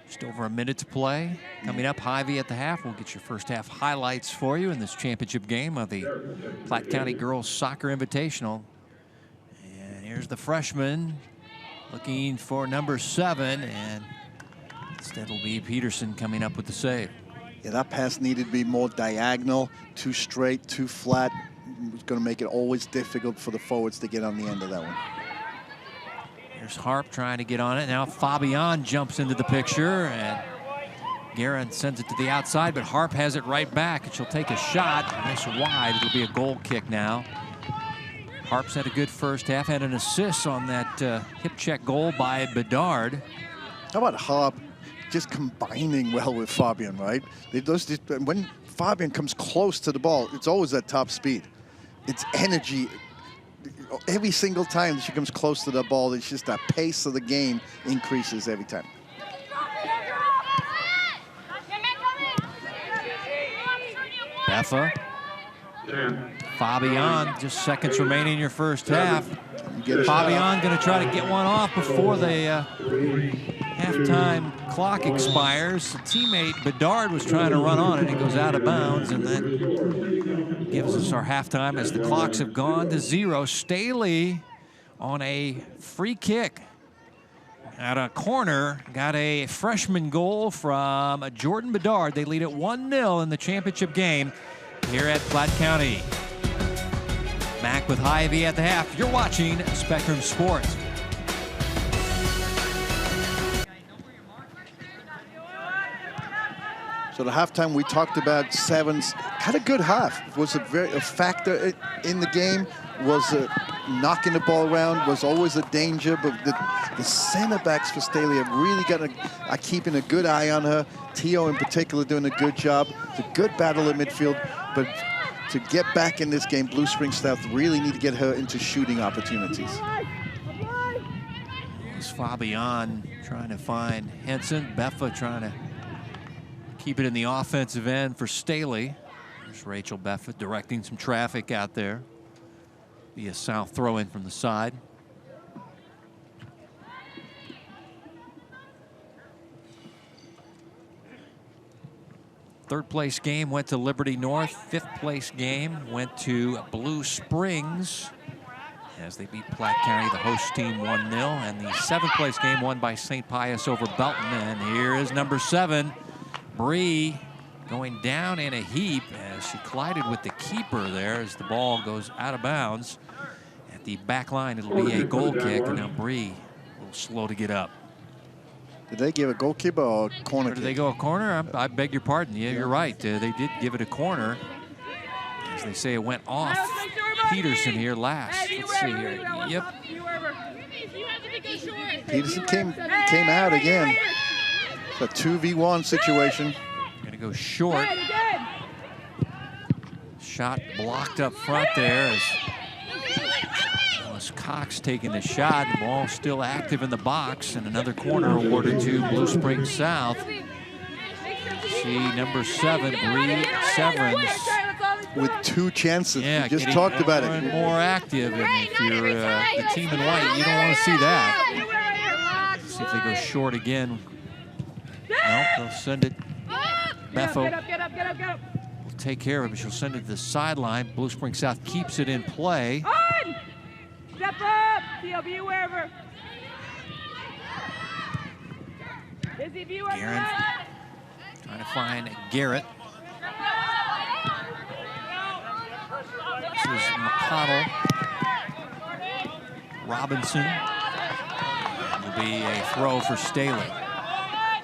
Just over a minute to play. Coming up, Hy-Vee at the half. We'll get your first half highlights for you in this championship game of the Platte County Girls Soccer Invitational. And here's the freshman looking for number 7, and instead it'll be Peterson coming up with the save. Yeah, that pass needed to be more diagonal, too straight, too flat. It's going to make it always difficult for the forwards to get on the end of that one. There's Harp trying to get on it. Now Fabian jumps into the picture, and Guerin sends it to the outside, but Harp has it right back, and she'll take a shot. Nice wide. It'll be a goal kick now. Harp's had a good first half, had an assist on that hip check goal by Bedard. How about Harp just combining well with Fabian, right? When Fabian comes close to the ball, it's always at top speed. It's energy. Every single time that she comes close to the ball, it's just that pace of the game increases every time. Beffa. Fabian, just seconds remaining in your first half. Fabian going to try to get one off before the halftime clock expires. The teammate Bedard was trying to run on it. It goes out of bounds, and that gives us our halftime as the clocks have gone to 0. Staley on a free kick at a corner got a freshman goal from Jordan Bedard. They lead at 1-0 in the championship game here at Platte County. Back with Hy-Vee at the half. You're watching Spectrum Sports. So the halftime we talked about, Sevens had a good half. It was a factor in the game. Was knocking the ball around, was always a danger, but the center backs for Staley have really are keeping a good eye on her. Tio in particular doing a good job. It's a good battle in midfield, but to get back in this game, Blue Spring South really need to get her into shooting opportunities. It's Fabian trying to find Henson. Beffa trying to keep it in the offensive end for Staley. There's Rachel Beffa directing some traffic out there. Be a South throw in from the side. Third place game went to Liberty North. Fifth place game went to Blue Springs as they beat Platte County, the host team, 1-0. And the seventh place game won by St. Pius over Belton. And here is number 7, Bree, going down in a heap as she collided with the keeper there as the ball goes out of bounds. At the back line, it'll be a goal kick. And now Bree a little slow to get up. Did they give a goalkeeper or a corner? Or did they go a corner? I beg your pardon. Yeah, you're right. They did give it a corner. As they say, it went off Peterson here last. Let's see here. Yep. Peterson came out again. It's a 2v1 situation. Going to go short. Shot blocked up front there as Cox taking the shot. The ball still active in the box, and another corner awarded to Blue Springs South. See number 7, Bree Severance, with 2 chances. Yeah, we just talked about it. More active, and if you're the team in white, you don't want to see that. Let's see if they go short again. No, they'll send it. Beffo will take care of it. She'll send it to the sideline. Blue Springs South keeps it in play. Step up, TLB wherever. Busy view up. Garen trying to find Garrett. This is McConnell. Robinson. Will be a throw for Staley.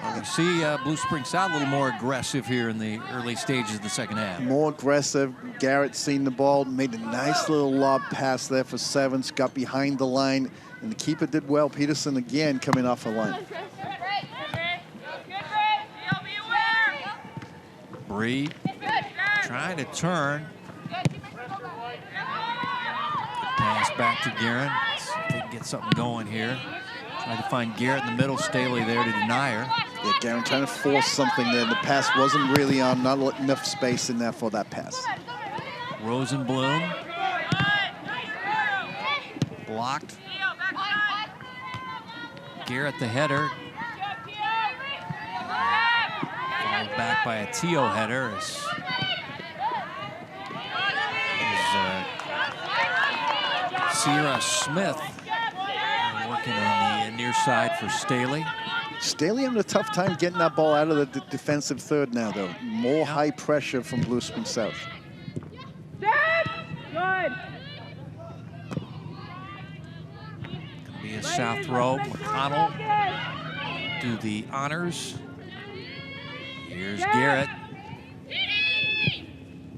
Well, we see Blue Springs South a little more aggressive here in the early stages of the second half. More aggressive. Garrett seen the ball, made a nice little lob pass there for Sevens, got behind the line, and the keeper did well. Peterson again coming off the line. Bree trying to turn. Pass back to Guerin. See if they can get something going here. Trying to find Garrett in the middle. Staley there to deny her. Yeah, Guerin trying to force something there. The pass wasn't really on, not enough space in there for that pass. Rosenblum. Blocked. Garrett the header. Followed back by a Teo header. Sierra Smith working on the near side for Staley. Staley having a tough time getting that ball out of the defensive third now, though. More high pressure from Blue Springs South. Good. Could be a South throw. McConnell do the honors. Here's Garrett.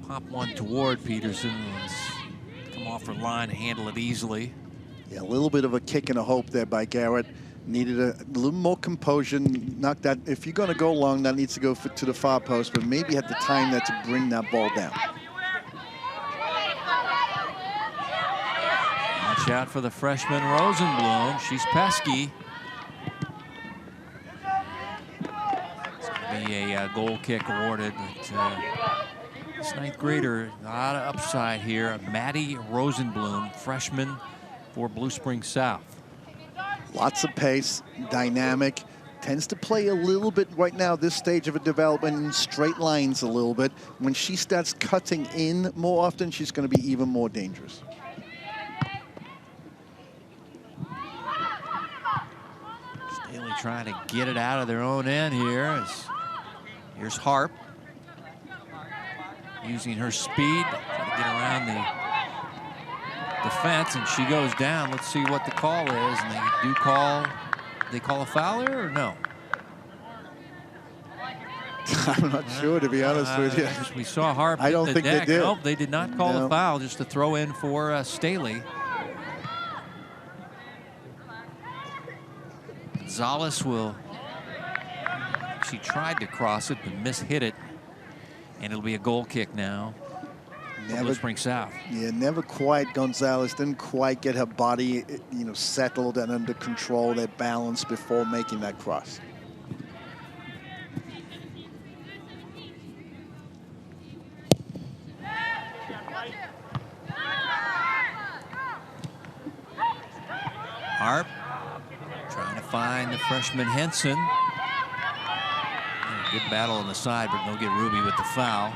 Pop one toward Peterson. Let's come off her line and handle it easily. Yeah, a little bit of a kick and a hope there by Garrett. Needed a little more composure. Knock that. If you're going to go long, that needs to go to the far post, but maybe had the time there to bring that ball down. Watch out for the freshman Rosenblum. She's pesky. It's going to be a goal kick awarded, but this 9th grader, a lot of upside here. Maddie Rosenblum, freshman for Blue Springs South. Lots of pace, dynamic, tends to play a little bit right now, this stage of a development, in straight lines a little bit. When she starts cutting in more often, she's going to be even more dangerous. Staley trying to get it out of their own end here. Here's Harp using her speed, trying to get around the defense, and she goes down. Let's see what the call is, and they call a foul or no? I'm not sure, to be honest with you. We saw Harp. I don't think they did. Nope, they did not call a foul, just a throw in for Staley. Gonzalez she tried to cross it, but mishit it, and it'll be a goal kick now. Blue Springs South. Yeah, never quite. Gonzalez didn't quite get her body, settled and under control, their balance before making that cross. Harp trying to find the freshman Henson. Good battle on the side, but they'll get Ruby with the foul.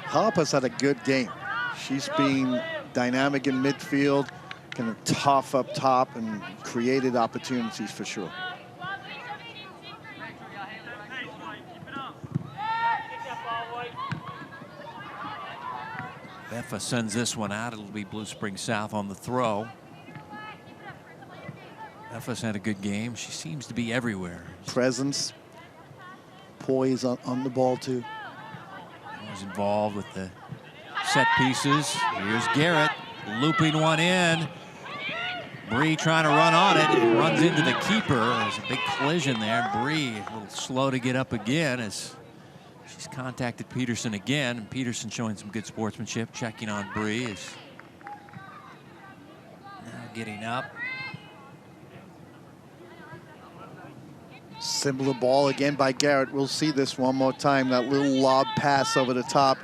Harper's had a good game. She's been dynamic in midfield, kind of tough up top, and created opportunities for sure. Beffa sends this one out. It'll be Blue Spring South on the throw. Beffa's had a good game. She seems to be everywhere. Presence, poise on the ball too. Was involved with the set pieces. Here's Garrett looping one in. Bree trying to run on it. It runs into the keeper. There's a big collision there. Bree a little slow to get up again as she's contacted Peterson again. And Peterson showing some good sportsmanship, checking on Bree. Is now getting up. Similar ball again by Garrett. We'll see this one more time. That little lob pass over the top.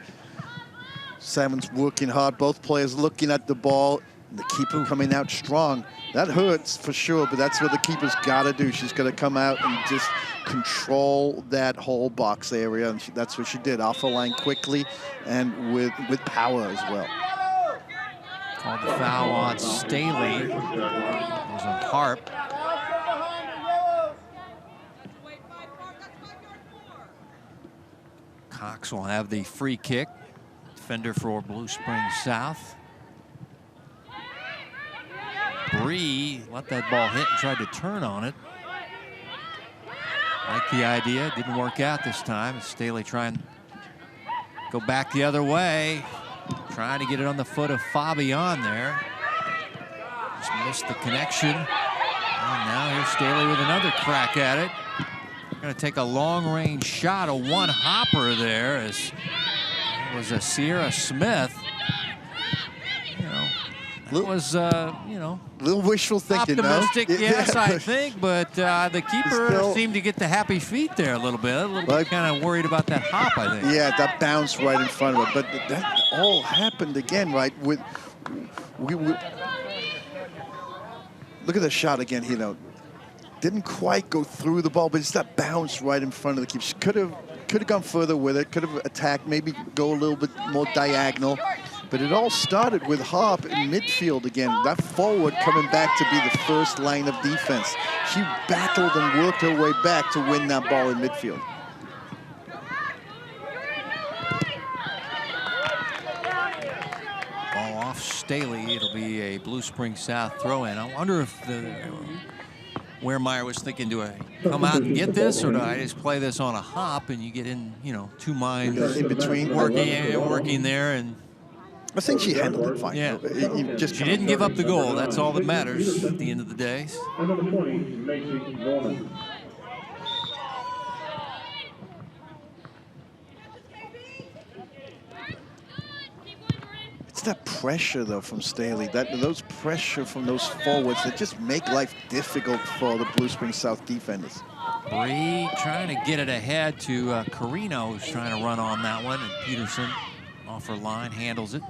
Salmon's working hard. Both players looking at the ball. The keeper coming out strong. That hurts for sure, but that's what the keeper's got to do. She's got to come out and just control that whole box area, and that's what she did. Off the line quickly and with power as well. Called the foul on Staley. It was on Harp. Cox will have the free kick. Defender for Blue Spring South. Bree let that ball hit and tried to turn on it. Like the idea, didn't work out this time. Staley trying to go back the other way. Trying to get it on the foot of Fabian there. Just missed the connection. And now here's Staley with another crack at it. Going to take a long-range shot, a one-hopper there. As it was a Sierra Smith. You know, that was, you know, a little wishful thinking, optimistic, no? yes, I think. But the keeper seemed to get the happy feet there a little bit. Kind of worried about that hop, I think. Yeah, that bounced right in front of her. But that all happened again, right? With look at the shot again, you know. Didn't quite go through the ball, but it's that bounce right in front of the keeper. She could have gone further with it, could have attacked, maybe go a little bit more diagonal. But it all started with Harp in midfield again. That forward coming back to be the first line of defense. She battled and worked her way back to win that ball in midfield. Ball off Staley. It'll be a Blue Spring South throw-in. I wonder if Wehrmeyer was thinking, do I come out and get this, or do I just play this on a hop and you get in, you know, two minds in between, working there? And I think she handled it fine. Yeah, she didn't give up the goal. That's all that matters at the end of the day. Another point, Macy Norman. It's that pressure, though, from Staley. Those pressure from those forwards that just make life difficult for the Blue Spring South defenders. Bree trying to get it ahead to Carino, who's trying to run on that one, and Peterson off her line handles it.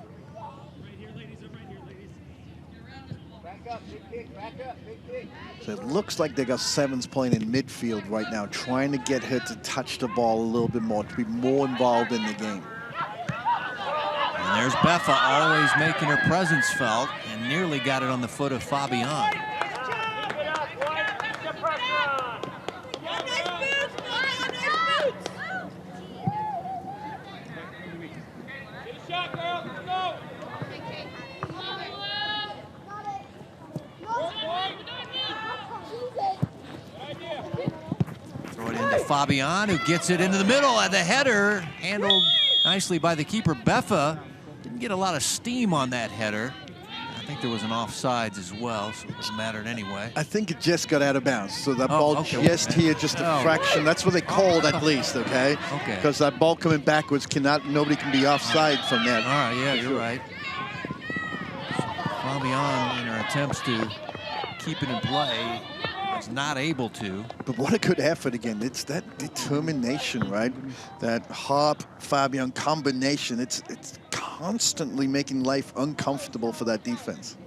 So it looks like they got Sevens playing in midfield right now, trying to get her to touch the ball a little bit more, to be more involved in the game. And there's Beffa always making her presence felt and nearly got it on the foot of Fabian. Throw it into Fabian, who gets it into the middle, and the header handled nicely by the keeper, Beffa. Didn't get a lot of steam on that header. I think there was an offsides as well, so it doesn't matter anyway. I think it just got out of bounds. So that ball just here, just a fraction. That's what they called at least, okay? Okay. Because that ball coming backwards nobody can be offside from that. All right, yeah, you're right. Fabian, in her attempts to keep it in play, was not able to. But what a good effort again. It's that determination, right? That Harp-Fabian combination. It's constantly making life uncomfortable for that defense.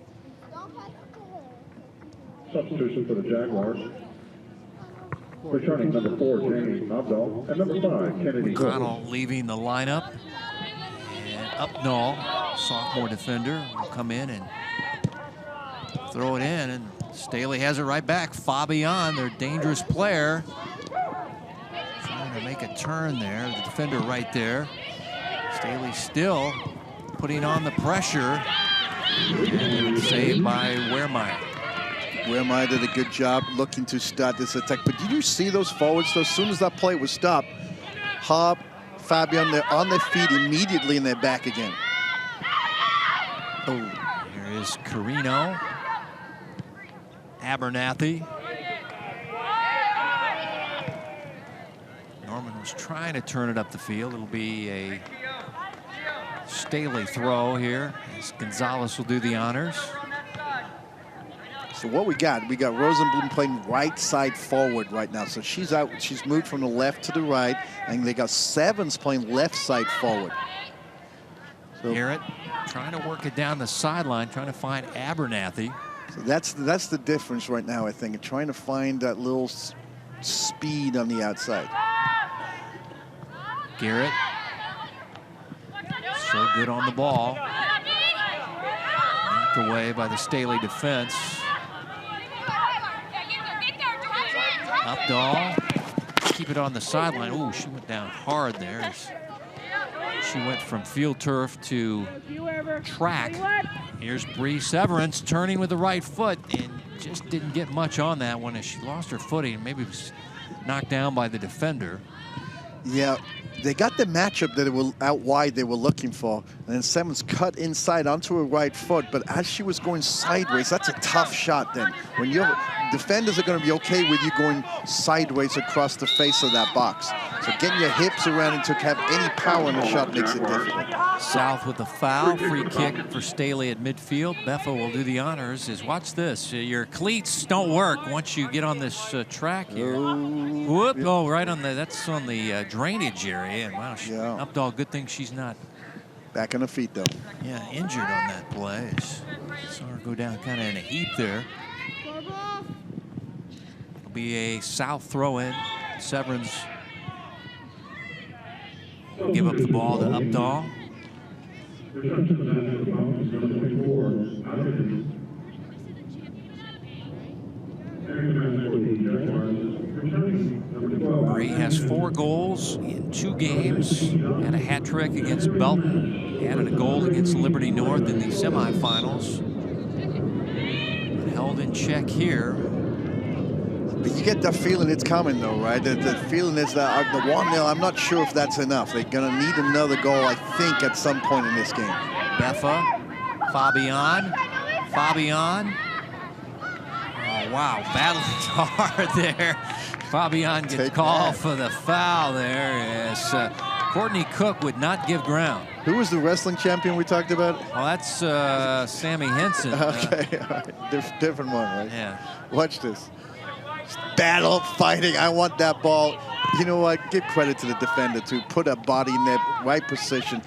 Substitution for the Jaguars. Returning number 4, Jamie Nobdal, and number 5, Kennedy Connell leaving the lineup. And Upnall, sophomore defender, will come in and throw it in. And Staley has it right back. Fabian, their dangerous player, trying to make a turn there. The defender right there. Staley still putting on the pressure. And saved by Wehrmeyer. Wehrmeyer did a good job looking to start this attack. But did you see those forwards, though? As soon as that play was stopped, Hub, Fabian, they're on their feet immediately and they're back again. Oh, here is Carino. Abernathy. Norman was trying to turn it up the field. It'll be a Staley throw here as Gonzalez will do the honors. So what we got Rosenblum playing right side forward right now. So she's out, she's moved from the left to the right, and they got Sevens playing left side forward. So Garrett trying to work it down the sideline, trying to find Abernathy. So that's the difference right now, I think, and trying to find that little speed on the outside. Garrett, so good on the ball. Knocked away by the Staley defense. Updahl, keep it on the sideline. Ooh, she went down hard there. She went from field turf to track. Here's Bree Severance turning with the right foot and just didn't get much on that one as she lost her footing and maybe was knocked down by the defender. Yeah, they got the matchup that they were out wide they were looking for, and then Simmons cut inside onto her right foot, but as she was going sideways, that's a tough shot then. When your defenders are going to be okay with you going sideways across the face of that box. So getting your hips around and to have any power in the shot makes it difficult. South with the foul, free kick for Staley at midfield. Beffa will do the honors. Watch this. Your cleats don't work once you get on this track here. Whoop! Oh, right on the. That's on the drainage area. And wow, Updahl. Good thing she's not back on her feet though. Yeah, injured on that play. Saw her go down kind of in a heap there. It'll be a South throw-in. Severance give up the ball to Updahl. Bree has 4 goals in 2 games, had a hat trick against Belton, added a goal against Liberty North in the semifinals. But held in check here. But you get the feeling it's coming though, right? The feeling is that the 1-0, I'm not sure if that's enough. They're gonna need another goal, I think, at some point in this game. Beffa, Fabian. Oh, wow, battling hard there. Fabian gets called for the foul there as Courtney Cook would not give ground. Who was the wrestling champion we talked about? Well, that's Sammy Henson. Okay, all right. Different one, right? Yeah. Watch this. Battle, fighting, I want that ball. You know what, give credit to the defender to put her body in that right position,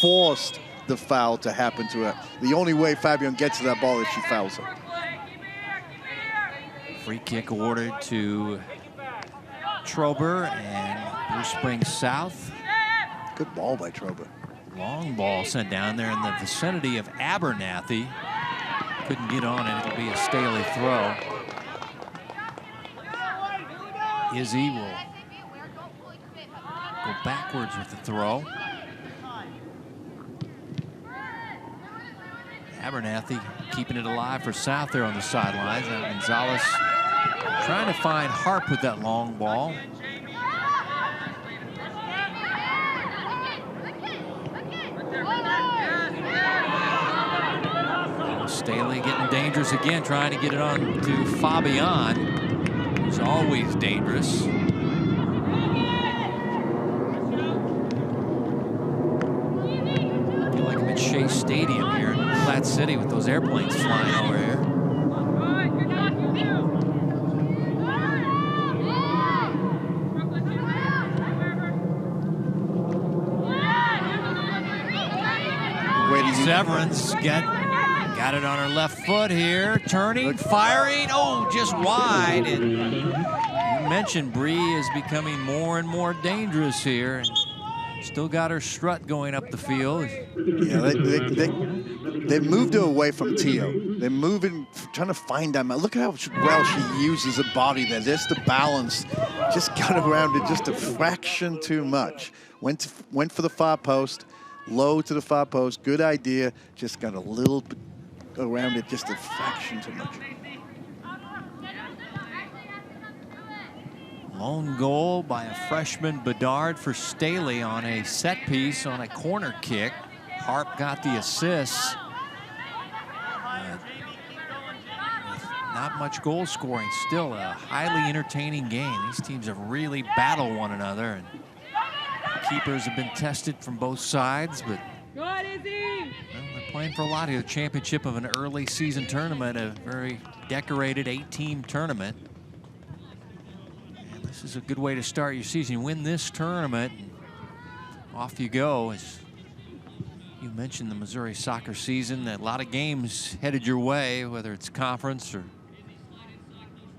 forced the foul to happen to her. The only way Fabian gets to that ball is she fouls her. Free kick awarded to Trober and Blue Springs South. Good ball by Trober. Long ball sent down there in the vicinity of Abernathy. Couldn't get on it. It'll be a Staley throw. Izzy will go backwards with the throw. Abernathy keeping it alive for South there on the sidelines. Now Gonzalez trying to find Harp with that long ball. Staley getting dangerous again, trying to get it on to Fabian. He's always dangerous. I feel like I'm at Shea Stadium here in Platte City with those airplanes flying over here. Severance got Got it on her left foot here, turning, firing, oh, just wide. And you mentioned Bree is becoming more and more dangerous here. And still got her strut going up the field. Yeah, they moved her away from Tio. They're moving, trying to find that. Look at how well she uses her body there. Just the balance, just got around it just a fraction too much. Went for the far post, low to the far post. Good idea. Just got a little bit around it, just a fraction too much. Lone goal by a freshman Bedard for Staley on a set piece on a corner kick. Harp got the assist. Not much goal scoring. Still a highly entertaining game. These teams have really battled one another. And keepers have been tested from both sides, but well, they're playing for a lot here. The championship of an early season tournament, a very decorated 8-team tournament. And this is a good way to start your season. You win this tournament, and off you go. As you mentioned, the Missouri soccer season, a lot of games headed your way, whether it's conference or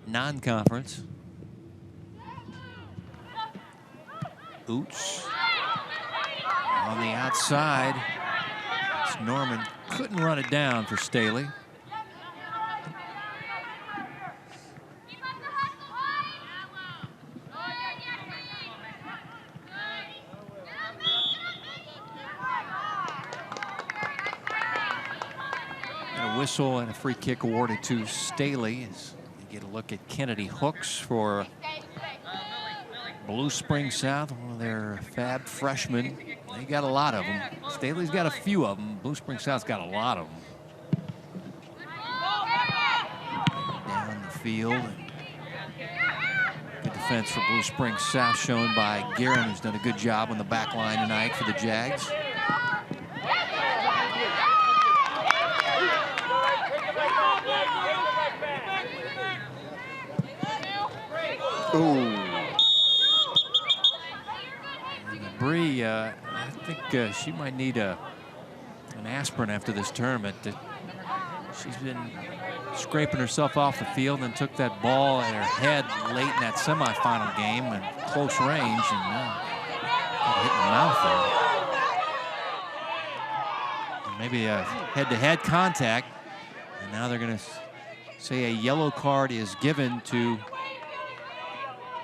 non-conference. Oots on the outside. Norman couldn't run it down for Staley. And a whistle and a free kick awarded to Staley. As you get a look at Kennedy Hooks for Blue Spring South, one of their fab freshmen. They got a lot of them. Staley's got a few of them. Blue Spring South's got a lot of them. Down the field. Good defense for Blue Spring South, shown by Guerin, who's done a good job on the back line tonight for the Jags. Ooh. Bree, I think she might need an aspirin after this tournament. She's been scraping herself off the field and took that ball at her head late in that semifinal game in close range and hit the mouth there. And maybe a head-to-head contact. And now they're going to say a yellow card is given to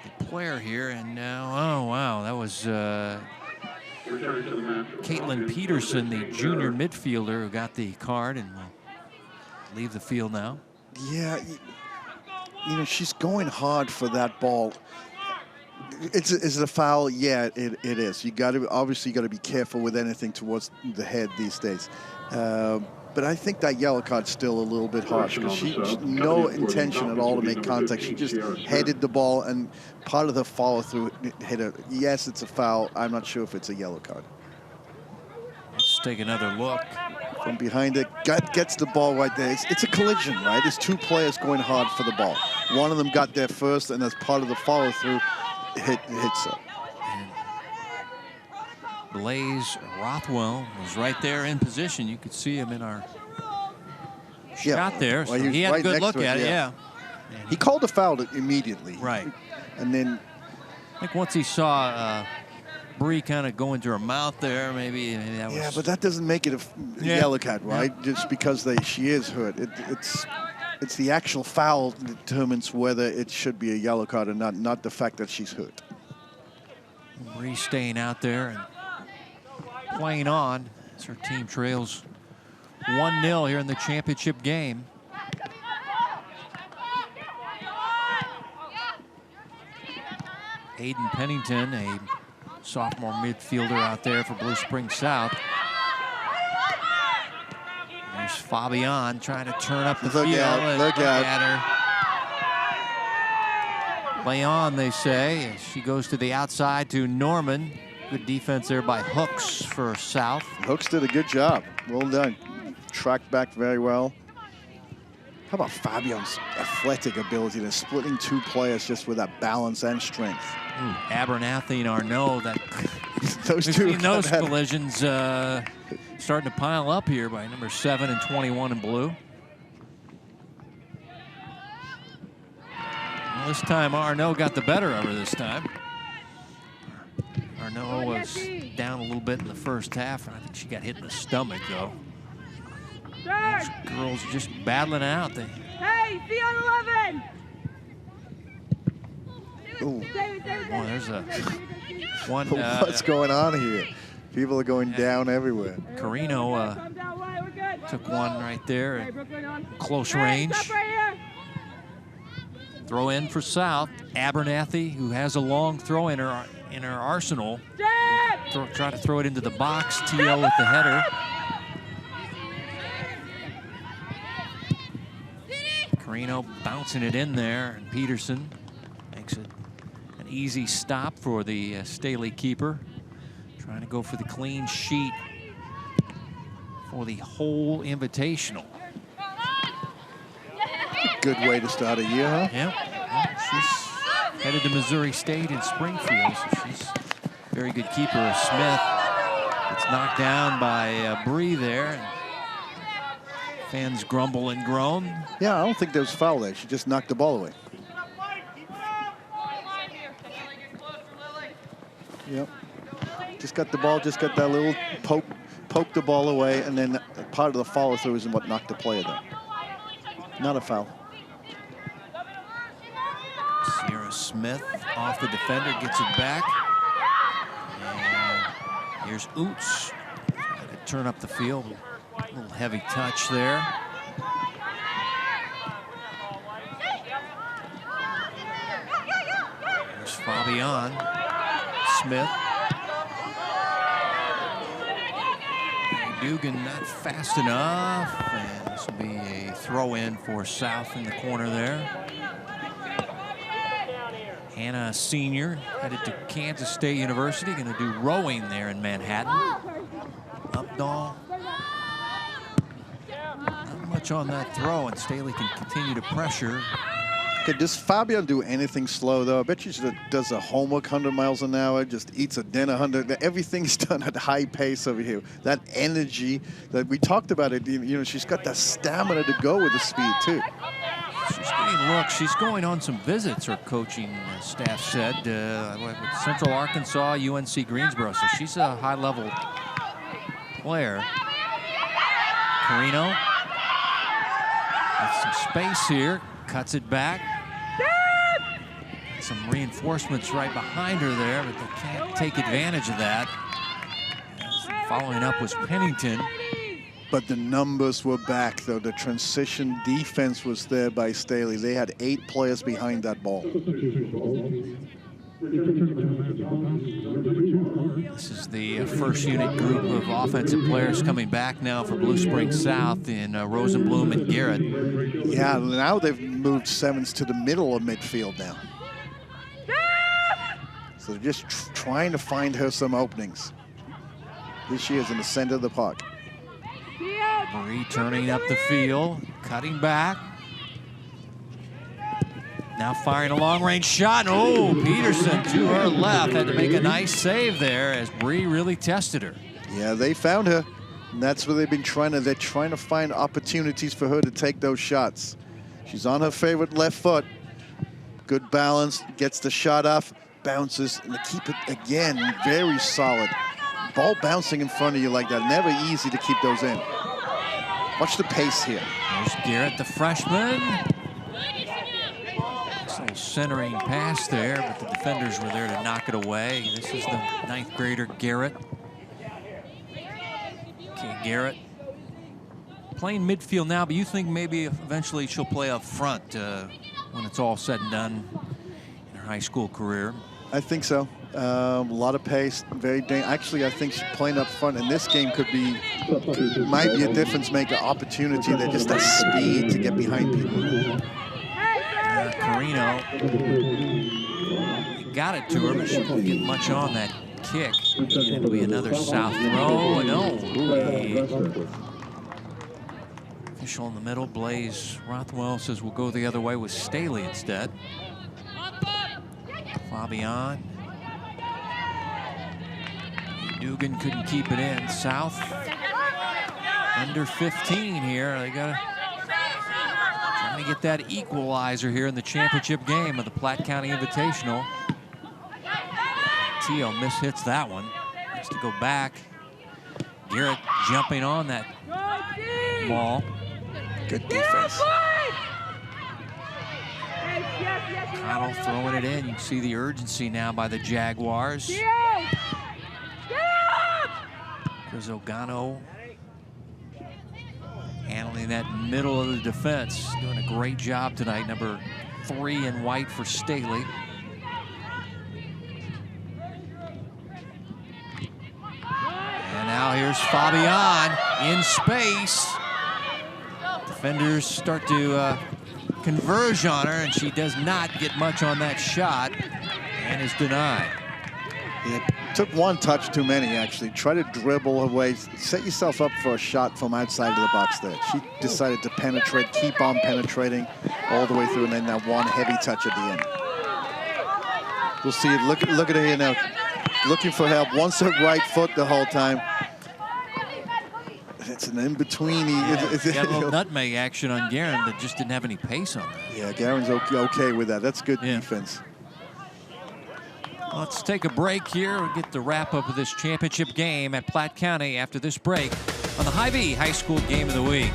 the player here. And now, oh, wow, that was Caitlin Peterson, the junior midfielder, who got the card and will leave the field now. Yeah, you know, she's going hard for that ball. Is it a foul? Yeah, it is. You got to obviously got to be careful with anything towards the head these days. But I think that yellow card's still a little bit harsh because she no intention at all to make contact. She just headed the ball, and part of the follow-through hit her. Yes, it's a foul. I'm not sure if it's a yellow card. Let's take another look. From behind it, gets the ball right there. It's a collision, right? There's two players going hard for the ball. One of them got there first, and as part of the follow-through, hits her. Blaze Rothwell was right there in position. You could see him in our shot there. So well, he had right a good look at it, yeah. He called the foul immediately. Right. And then I think once he saw Bree kind of go into her mouth there, maybe that was... Yeah, but that doesn't make it a yellow card, right? Yeah. Just because she is hurt. It's the actual foul that determines whether it should be a yellow card or not the fact that she's hurt. Bree staying out there and playing on as her team trails 1-0 here in the championship game. Aiden Pennington, a sophomore midfielder out there for Blue Spring South. There's Fabian trying to turn up the field. Look at her. Play on, they say. She goes to the outside to Norman. Good defense there by Hooks for South. Hooks did a good job. Well done. Tracked back very well. How about Fabian's athletic ability to splitting two players just with that balance and strength? Abernathy and Arnaud, those two collisions starting to pile up here by number 7 and 21 in blue. Well, this time Arnaud got the better of her this time. Arnaud was down a little bit in the first half. I think she got hit in the stomach, though. Those girls are just battling out. Hey, field 11! Ooh. Boy, there's a one. What's going on here? People are going down everywhere. Carino took one right there at close range. Throw in for South. Abernathy, who has a long throw in her arsenal. Try to throw it into the box. TL with the header. Carino bouncing it in there, and Peterson makes it an easy stop for the Staley keeper. Trying to go for the clean sheet for the whole invitational. Good way to start a year, huh? Yep. Well, she's headed to Missouri State in Springfield, so she's a very good keeper. Smith gets knocked down by Bree there. Fans grumble and groan. Yeah, I don't think there was foul there. She just knocked the ball away. Yep. Just got the ball, just got that little poke the ball away, and then part of the follow through is what knocked the player down. Not a foul. Sierra Smith off the defender, gets it back. And here's Oots. Got to turn up the field. A little heavy touch there. There's Fabian. Smith. Dugan not fast enough, and this will be a throw in for South in the corner there. Hannah, senior, headed to Kansas State University, going to do rowing there in Manhattan. Updahl. Not much on that throw, and Staley can continue to pressure. Okay, does Fabian do anything slow, though? I bet you she does a homework 100 miles an hour, just eats a dinner 100. Everything's done at high pace over here. That energy that we talked about, it, you know, she's got that stamina to go with the speed, too. She's getting looks. She's going on some visits, her coaching staff said, with Central Arkansas, UNC Greensboro. So she's a high-level player. Carino with some space here, cuts it back. Some reinforcements right behind her there, but they can't take advantage of that. Following up was Pennington. But the numbers were back, though. The transition defense was there by Staley. They had 8 players behind that ball. This is the first unit group of offensive players coming back now for Blue Springs South in Rosenblum and Garrett. Yeah, now they've moved Sevens to the middle of midfield now. So they're just trying to find her some openings. Here she is in the center of the park. Marie turning up the field, cutting back. Now firing a long-range shot. Oh, Peterson to her left. Had to make a nice save there as Bree really tested her. Yeah, they found her. And that's where they've been trying to. They're trying to find opportunities for her to take those shots. She's on her favorite left foot. Good balance, gets the shot off, bounces, and they keep it again very solid. Ball bouncing in front of you like that, never easy to keep those in. Watch the pace here. There's Garrett, the freshman. Nice little centering pass there, but the defenders were there to knock it away. This is the 9th grader, Garrett. Okay, Garrett playing midfield now, but you think maybe eventually she'll play up front when it's all said and done in her high school career? I think so. A lot of pace, very dangerous. Actually, I think playing up front in this game might be a difference maker opportunity. That just that speed to get behind people. Carino got it to her, but she couldn't get much on that kick. It'll be another South throw. No, the official in the middle, Blaze Rothwell, says we'll go the other way with Staley instead. Fabian. Dugan couldn't keep it in. South Under 15 here. They got trying to get that equalizer here in the championship game of the Platte County Invitational. Teo mishits that one. Has to go back. Garrett jumping on that ball. Good defense. Connell throwing it in. You can see the urgency now by the Jaguars. Chris Ogano handling that middle of the defense. Doing a great job tonight. Number 3 in white for Staley. And now here's Fabian in space. Defenders start to converge on her, and she does not get much on that shot and is denied. It took one touch too many, actually. Try to dribble away. Set yourself up for a shot from outside of the box there. She decided to penetrate, keep on penetrating all the way through, and then that one heavy touch at the end. We'll see it. Look at her here now. Looking for help. Wants her right foot the whole time. It's an in-between. Yeah, got a little nutmeg action on Guerin that just didn't have any pace on that. Yeah, Guerin's okay with that. That's good defense. Let's take a break here. We'll get the wrap-up of this championship game at Platte County after this break on the Hy-Vee High School Game of the Week.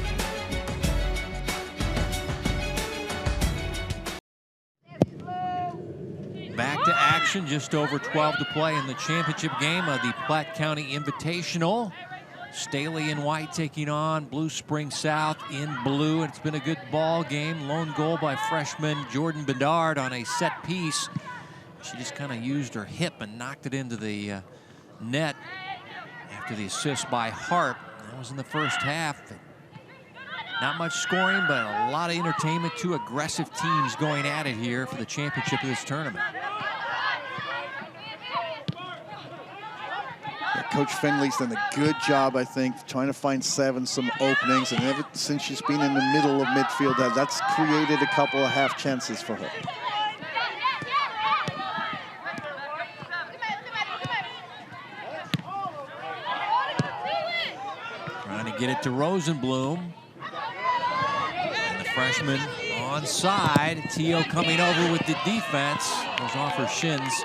Back to action, just over 12 to play in the championship game of the Platte County Invitational. Staley in white taking on Blue Spring South in blue. It's been a good ball game. Lone goal by freshman Jordan Bedard on a set piece. She just kind of used her hip and knocked it into the net after the assist by Harp. That was in the first half. Not much scoring, but a lot of entertainment. Two aggressive teams going at it here for the championship of this tournament. Yeah, Coach Finley's done a good job, I think, trying to find Seven some openings. And ever since she's been in the middle of midfield, that's created a couple of half chances for her. Trying to get it to Rosenblum. And the freshman onside. Teo coming over with the defense. Goes off her shins.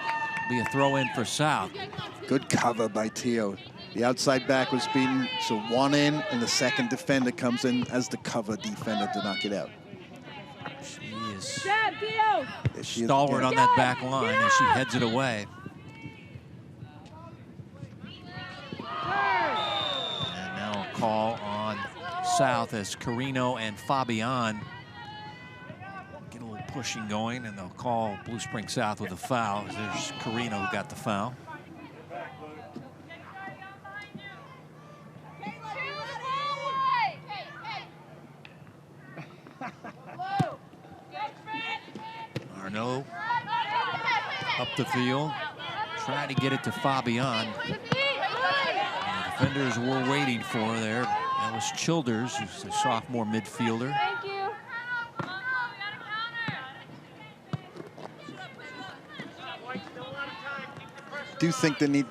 Be a throw in for South. Good cover by Teo. The outside back was beaten, so one in, and the second defender comes in as the cover defender to knock it out. She is stalwart on that back line as she heads it away. And now a call on South as Carino and Fabian get a little pushing going, and they'll call Blue Spring South with a foul. There's Carino who got the foul. Arnaud up the field, trying to get it to Fabian. And the defenders were waiting for there. That was Childers, who's a sophomore midfielder. Thank you. Do think they need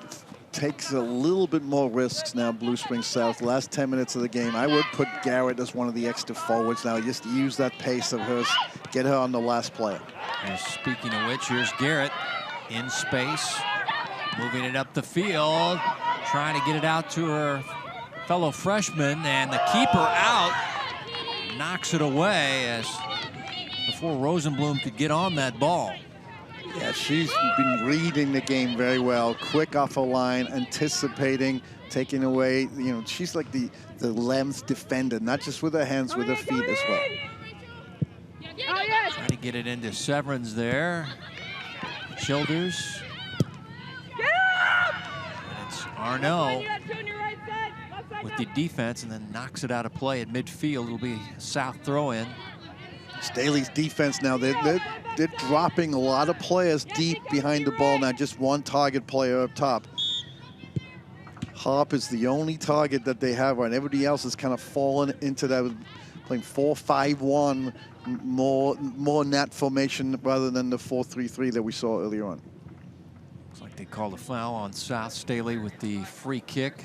takes a little bit more risks now, Blue Spring South. Last 10 minutes of the game, I would put Garrett as one of the extra forwards now. Just use that pace of hers, get her on the last player. And speaking of which, here's Garrett in space, moving it up the field, trying to get it out to her fellow freshman, and the keeper out, knocks it away as before Rosenblum could get on that ball. Yeah, she's been reading the game very well. Quick off her line, anticipating, taking away. You know, she's like the length defender, not just with her hands, with her feet as well. Trying to get it into Severance there. Childers. And it's Arnaud with the defense, and then knocks it out of play at midfield. It'll be a South throw-in. Staley's defense now, they're dropping a lot of players deep behind the ball now, just one target player up top. Harp is the only target that they have, and everybody else has kind of fallen into that, playing 4-5-1, more net formation rather than the 4-3-3 that we saw earlier on. Looks like they called a foul on South. Staley with the free kick.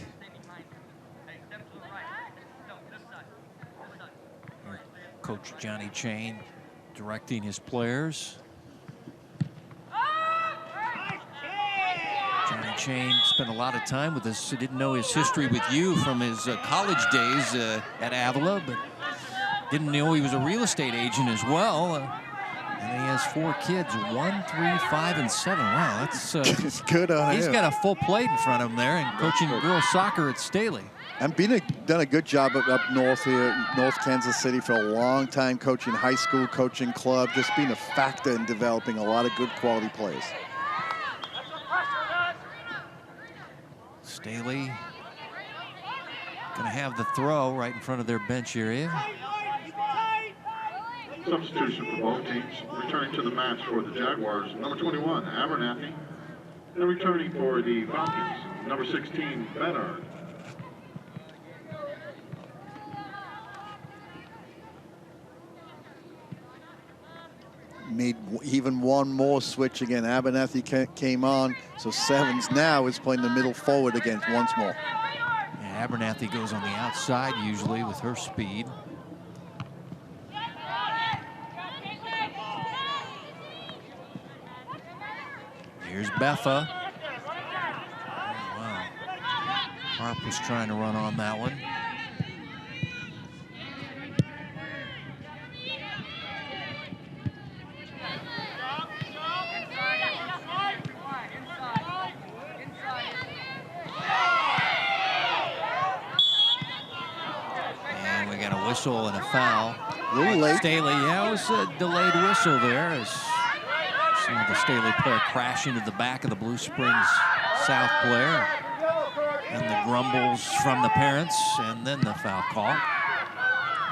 Coach Johnny Chain directing his players. Johnny Chain spent a lot of time with us. He didn't know his history with you from his college days at Avila, but didn't know he was a real estate agent as well. And he has 4 kids, 1, 3, 5, and 7. Wow, that's good on him. He's got a full plate in front of him there, and coaching girls soccer at Staley. And done a good job up north here, North Kansas City, for a long time, coaching high school, coaching club, just being a factor in developing a lot of good quality players. Staley going to have the throw right in front of their bench area. Substitution for both teams. Returning to the match for the Jaguars, number 21, Abernathy. And returning for the Falcons, number 16, Bedard. Made even one more switch again. Abernathy came on, so Sevens now is playing the middle forward again once more. Yeah, Abernathy goes on the outside usually with her speed. Here's Beffa. Oh, wow. Harp was trying to run on that one. And we got a whistle and a foul. A little late. Staley, yeah, it was a delayed whistle there as some of the Staley player crash into the back of the Blue Springs South player. And the grumbles from the parents, and then the foul call.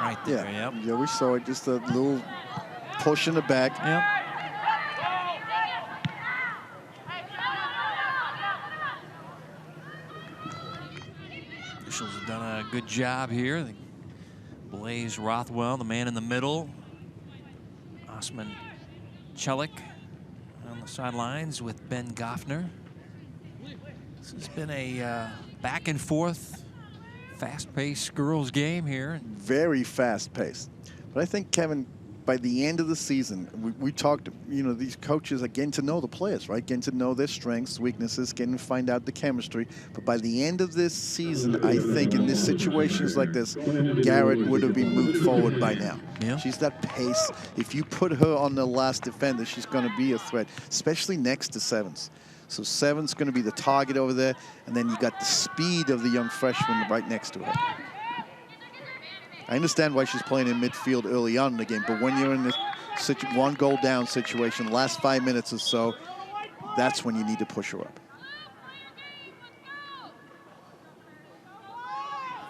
Right there, yeah. Yep. Yeah, we saw it, just a little push in the back. Yep. Officials have done a good job here. Blaze Rothwell, the man in the middle. Osman Chelik on the sidelines with Ben Goffner. This has been a back and forth, fast-paced girls game here. Very fast-paced. But I think, Kevin, by the end of the season, we talked, you know, these coaches are getting to know the players, right? Getting to know their strengths, weaknesses, getting to find out the chemistry. But by the end of this season, I think in these situations like this, Garrett would have been moved forward by now. Yeah. She's that pace. If you put her on the last defender, she's going to be a threat, especially next to Sevens. So Sevens going to be the target over there, and then you got the speed of the young freshman right next to her. I understand why she's playing in midfield early on in the game, but when you're in the one goal down situation, last 5 minutes or so, that's when you need to push her up.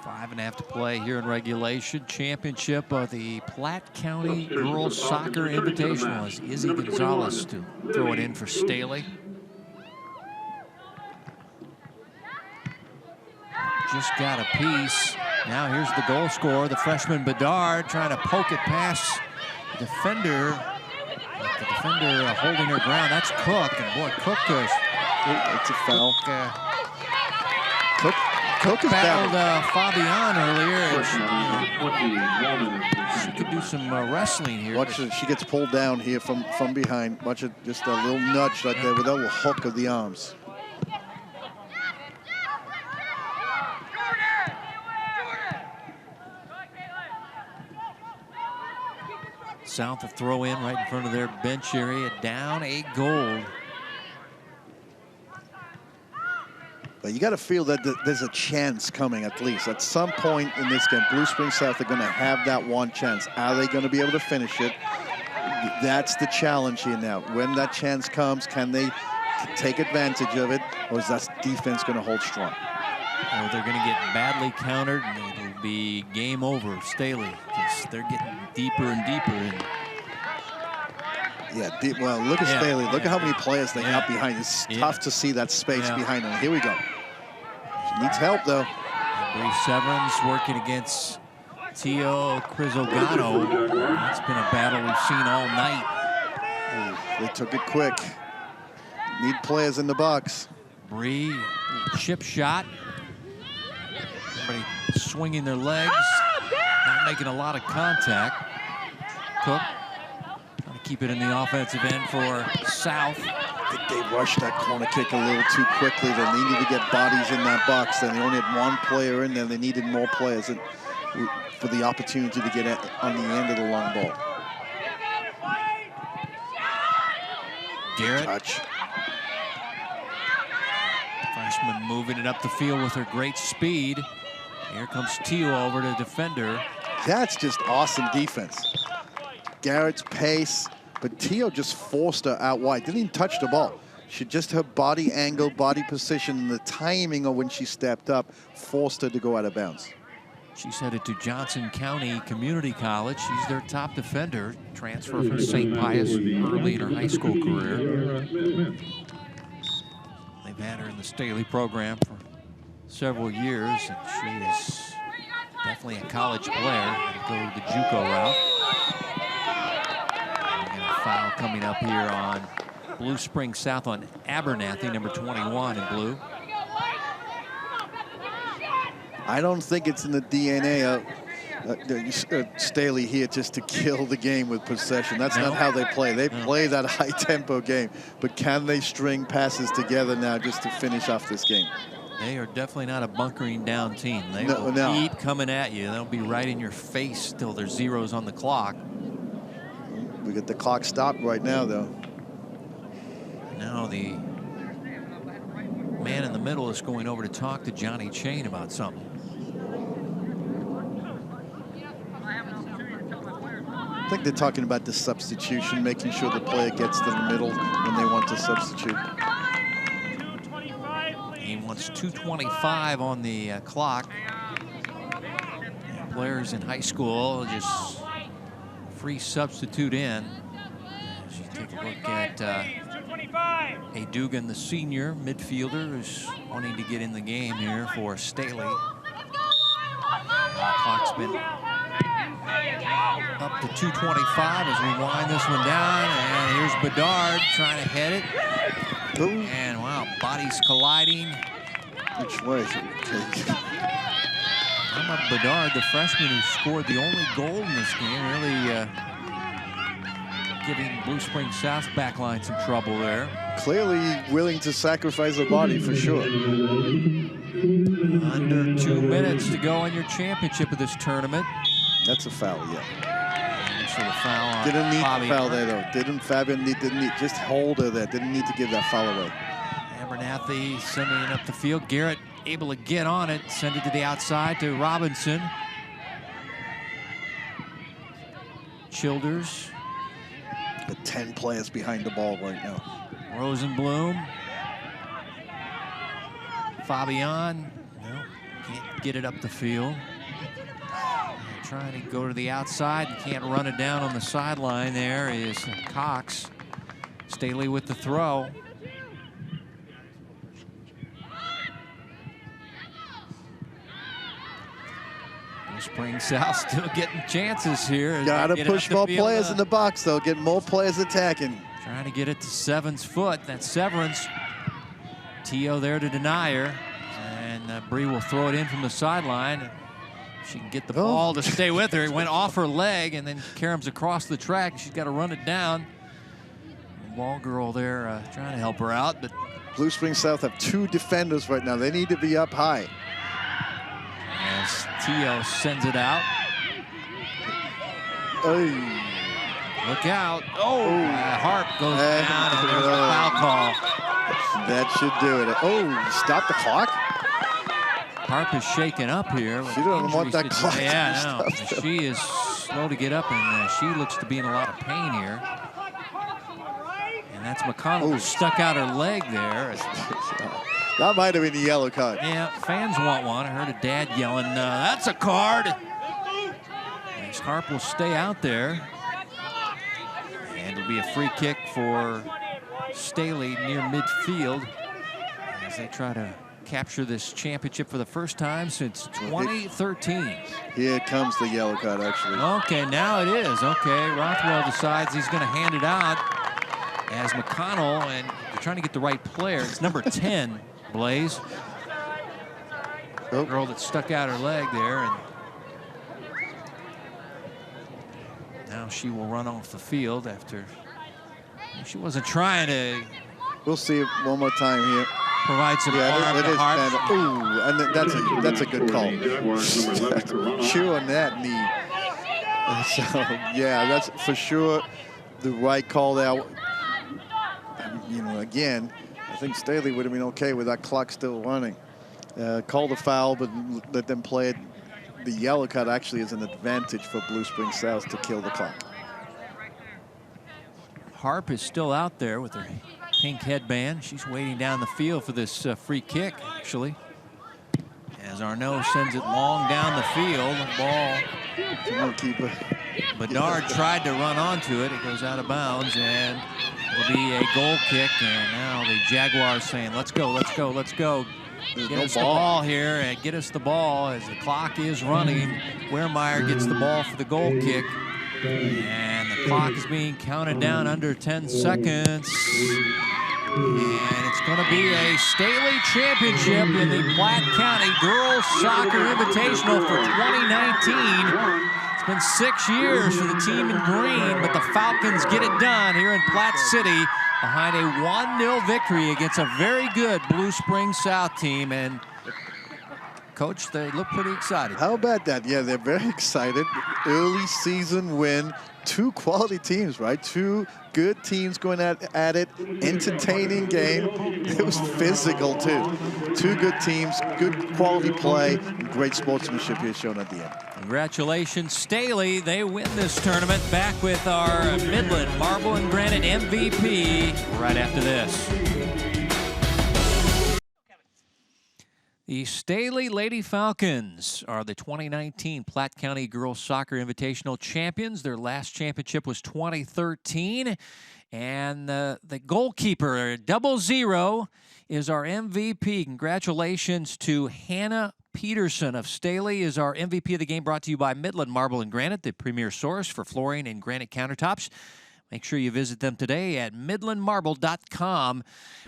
5.5 to play here in regulation. Championship of the Platte County Girls Soccer Invitational as Izzy Gonzalez to throw it in for Staley. Just got a piece. Now here's the goal scorer, the freshman Bedard, trying to poke it past the defender. But the defender holding her ground. That's Cook, and boy, Cook goes. It's a foul. Cook is battled battled. Fabian earlier. And she could do some wrestling here. Watch it, she gets pulled down here from behind. Watch it, just a little nudge right there with a little hook of the arms. South to throw in right in front of their bench area, down 8 goal. But you got to feel that there's a chance coming at least. At some point in this game, Blue Springs South are going to have that one chance. Are they going to be able to finish it? That's the challenge here now. When that chance comes, can they take advantage of it, or is that defense going to hold strong? Or they're going to get badly countered, and it'll be game over, Staley, because they're getting deeper and deeper in. Yeah, well, look at Staley. Look at how many players they have behind. It's tough to see that space behind them. Here we go. She needs help, though. Bree Severns working against Tio Crisogano. It's been a battle we've seen all night. Ooh, they took it quick. Need players in the box. Bree, chip shot. Everybody swinging their legs, not making a lot of contact. Cook trying to keep it in the offensive end for South. I think they rushed that corner kick a little too quickly. They needed to get bodies in that box. Then they only had one player in there. They needed more players for the opportunity to get on the end of the long ball. Garrett. Touch. Freshman moving it up the field with her great speed. Here comes Teo over to defender. That's just awesome defense. Garrett's pace, but Teo just forced her out wide. Didn't even touch the ball. She just, her body angle, body position, and the timing of when she stepped up forced her to go out of bounds. She's headed to Johnson County Community College. She's their top defender. Transfer from St. Pius early in her high school career. They've had her in the Staley program for several years, and she is definitely a college player. Go the JUCO route. And a foul coming up here on Blue Spring South on Abernathy, number 21 in blue. I don't think it's in the DNA of Staley here just to kill the game with possession. That's not how they play. They play that high-tempo game. But can they string passes together now just to finish off this game? They are definitely not a bunkering down team. They will keep coming at you. They'll be right in your face till there's zeros on the clock. We get the clock stopped right now, though. Now the man in the middle is going over to talk to Johnny Chain about something. I think they're talking about the substitution, making sure the player gets to the middle when they want to substitute. He wants 2:25 on the clock. And players in high school just free substitute in. As you take a look at A. Dugan, the senior midfielder, who's wanting to get in the game here for Staley. The clock's been up to 2:25 as we wind this one down. And here's Bedard trying to head it. Ooh. And wow, bodies colliding. Which way? How about Bedard, the freshman who scored the only goal in this game, really giving Blue Spring South backline some trouble there. Clearly willing to sacrifice a body for sure. Under 2 minutes to go in your championship of this tournament. That's a foul, yeah. So the foul on Didn't need Bobby the foul there, though. Fabian didn't need, just hold her there. Didn't need to give that foul away. Abernathy sending it up the field. Garrett able to get on it, send it to the outside to Robinson. Childers. The 10 players behind the ball right now. Rosenblum. Fabian. No, can't get it up the field. Trying to go to the outside and can't run it down on the sideline. There is Cox. Staley with the throw. Spring South still getting chances here. Gotta push more players in the box, though. Get more players attacking. Trying to get it to Seven's foot. That's Severance. Teo there to deny her. And Bree will throw it in from the sideline. She can get the ball to stay with her. It went off her leg, and then Karam's across the track. She's got to run it down. Ball girl there trying to help her out. But Blue Spring South have 2 defenders right now. They need to be up high. As Teo sends it out. Oy. Look out. Harp goes down, and there's a foul call. That should do it. Stop the clock? Harp is shaken up here. She doesn't want that clock. Yeah, no. She is slow to get up, and she looks to be in a lot of pain here. And that's McConnell who stuck out her leg there. That might have been the yellow card. Yeah, fans want one. I heard a dad yelling, that's a card. As Harp will stay out there. And it'll be a free kick for Staley near midfield as they try to capture this championship for the first time since 2013. Here comes the yellow card, actually. Okay, now it is. Okay, Rothwell decides he's going to hand it out as McConnell, and they're trying to get the right player. It's number 10, Blaze. Girl that stuck out her leg there. And Now she will run off the field after she wasn't trying to. We'll see it one more time here. Provide some arm it to is Hart. Ooh, and that's a good call. Chew on that knee. So yeah, that's for sure the right call there. You know, again, I think Staley would have been okay with that clock still running. Call the foul, but let them play it. The yellow card actually is an advantage for Blue Spring South to kill the clock. Harp is still out there with her pink headband. She's waiting down the field for this free kick, actually. As Arnaud sends it long down the field, the ball. Come on, keeper. Bedard tried to run onto it. It goes out of bounds, and it'll be a goal kick. And now the Jaguars saying, let's go, let's go, let's go. Get us the ball here, and get us the ball as the clock is running. Wehrmeyer gets the ball for the goal kick. And the clock is being counted down under 10 seconds. And it's going to be a Staley championship in the Platte County Girls Soccer Invitational for 2019. It's been 6 years for the team in green, but the Falcons get it done here in Platte City behind a 1-0 victory against a very good Blue Spring South team. And Coach, they look pretty excited. How about that? Yeah, they're very excited. Early season win. Two quality teams, right? Two good teams going at it. Entertaining game. It was physical, too. Two good teams, good quality play, and great sportsmanship here shown at the end. Congratulations, Staley. They win this tournament. Back with our Midland Marble and Granite MVP right after this. The Staley Lady Falcons are the 2019 Platte County Girls Soccer Invitational champions. Their last championship was 2013. And the goalkeeper, 00, is our MVP. Congratulations to Hannah Peterson of Staley is our MVP of the game, brought to you by Midland Marble and Granite, the premier source for flooring and granite countertops. Make sure you visit them today at midlandmarble.com.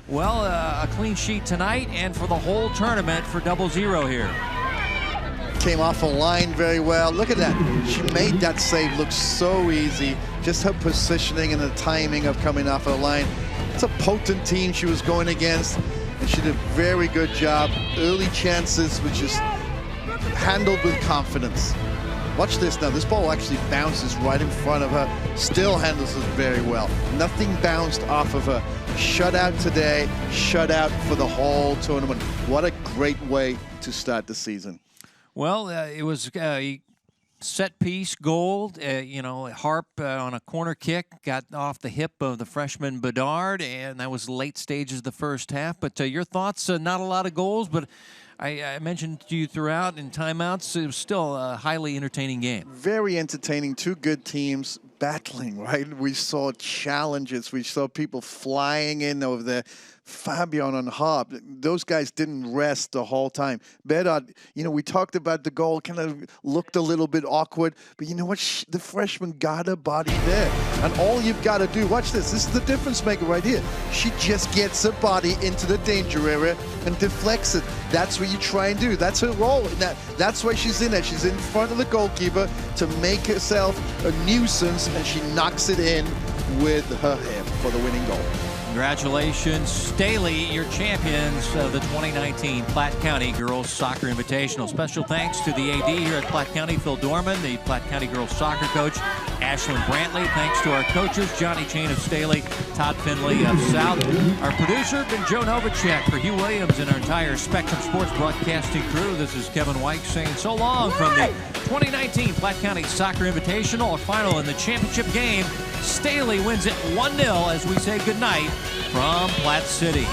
Well, a clean sheet tonight and for the whole tournament for 00 here. Came off a line very well. Look at that. She made that save look so easy. Just her positioning and the timing of coming off a line. It's a potent team she was going against, and she did a very good job. Early chances were just handled with confidence. Watch this now. This ball actually bounces right in front of her. Still handles it very well. Nothing bounced off of her. Shutout today. Shutout for the whole tournament. What a great way to start the season. Well, it was set piece goal. You know, Harp on a corner kick got off the hip of the freshman Bedard, and that was late stages of the first half. But your thoughts? Not a lot of goals, but I mentioned to you throughout in timeouts, it was still a highly entertaining game. Very entertaining. Two good teams battling, right? We saw challenges. We saw people flying in over there. Fabian and Harp, those guys didn't rest the whole time. Bedard, you know, we talked about the goal, kind of looked a little bit awkward, but you know what? The freshman got her body there. And all you've got to do, watch this. This is the difference maker right here. She just gets her body into the danger area and deflects it. That's what you try and do. That's her role. That's why she's in there. She's in front of the goalkeeper to make herself a nuisance, and she knocks it in with her hip for the winning goal. Congratulations, Staley, your champions of the 2019 Platte County Girls Soccer Invitational. Special thanks to the AD here at Platte County, Phil Dorman, the Platte County Girls Soccer coach, Ashlyn Brantley. Thanks to our coaches, Johnny Chain of Staley, Todd Finley of South. Our producer, been Joe Novacek. For Hugh Williams and our entire Spectrum Sports broadcasting crew, this is Kevin White saying so long from the 2019 Platte County Soccer Invitational, a final in the championship game. Staley wins it 1-0 as we say goodnight from Platte City.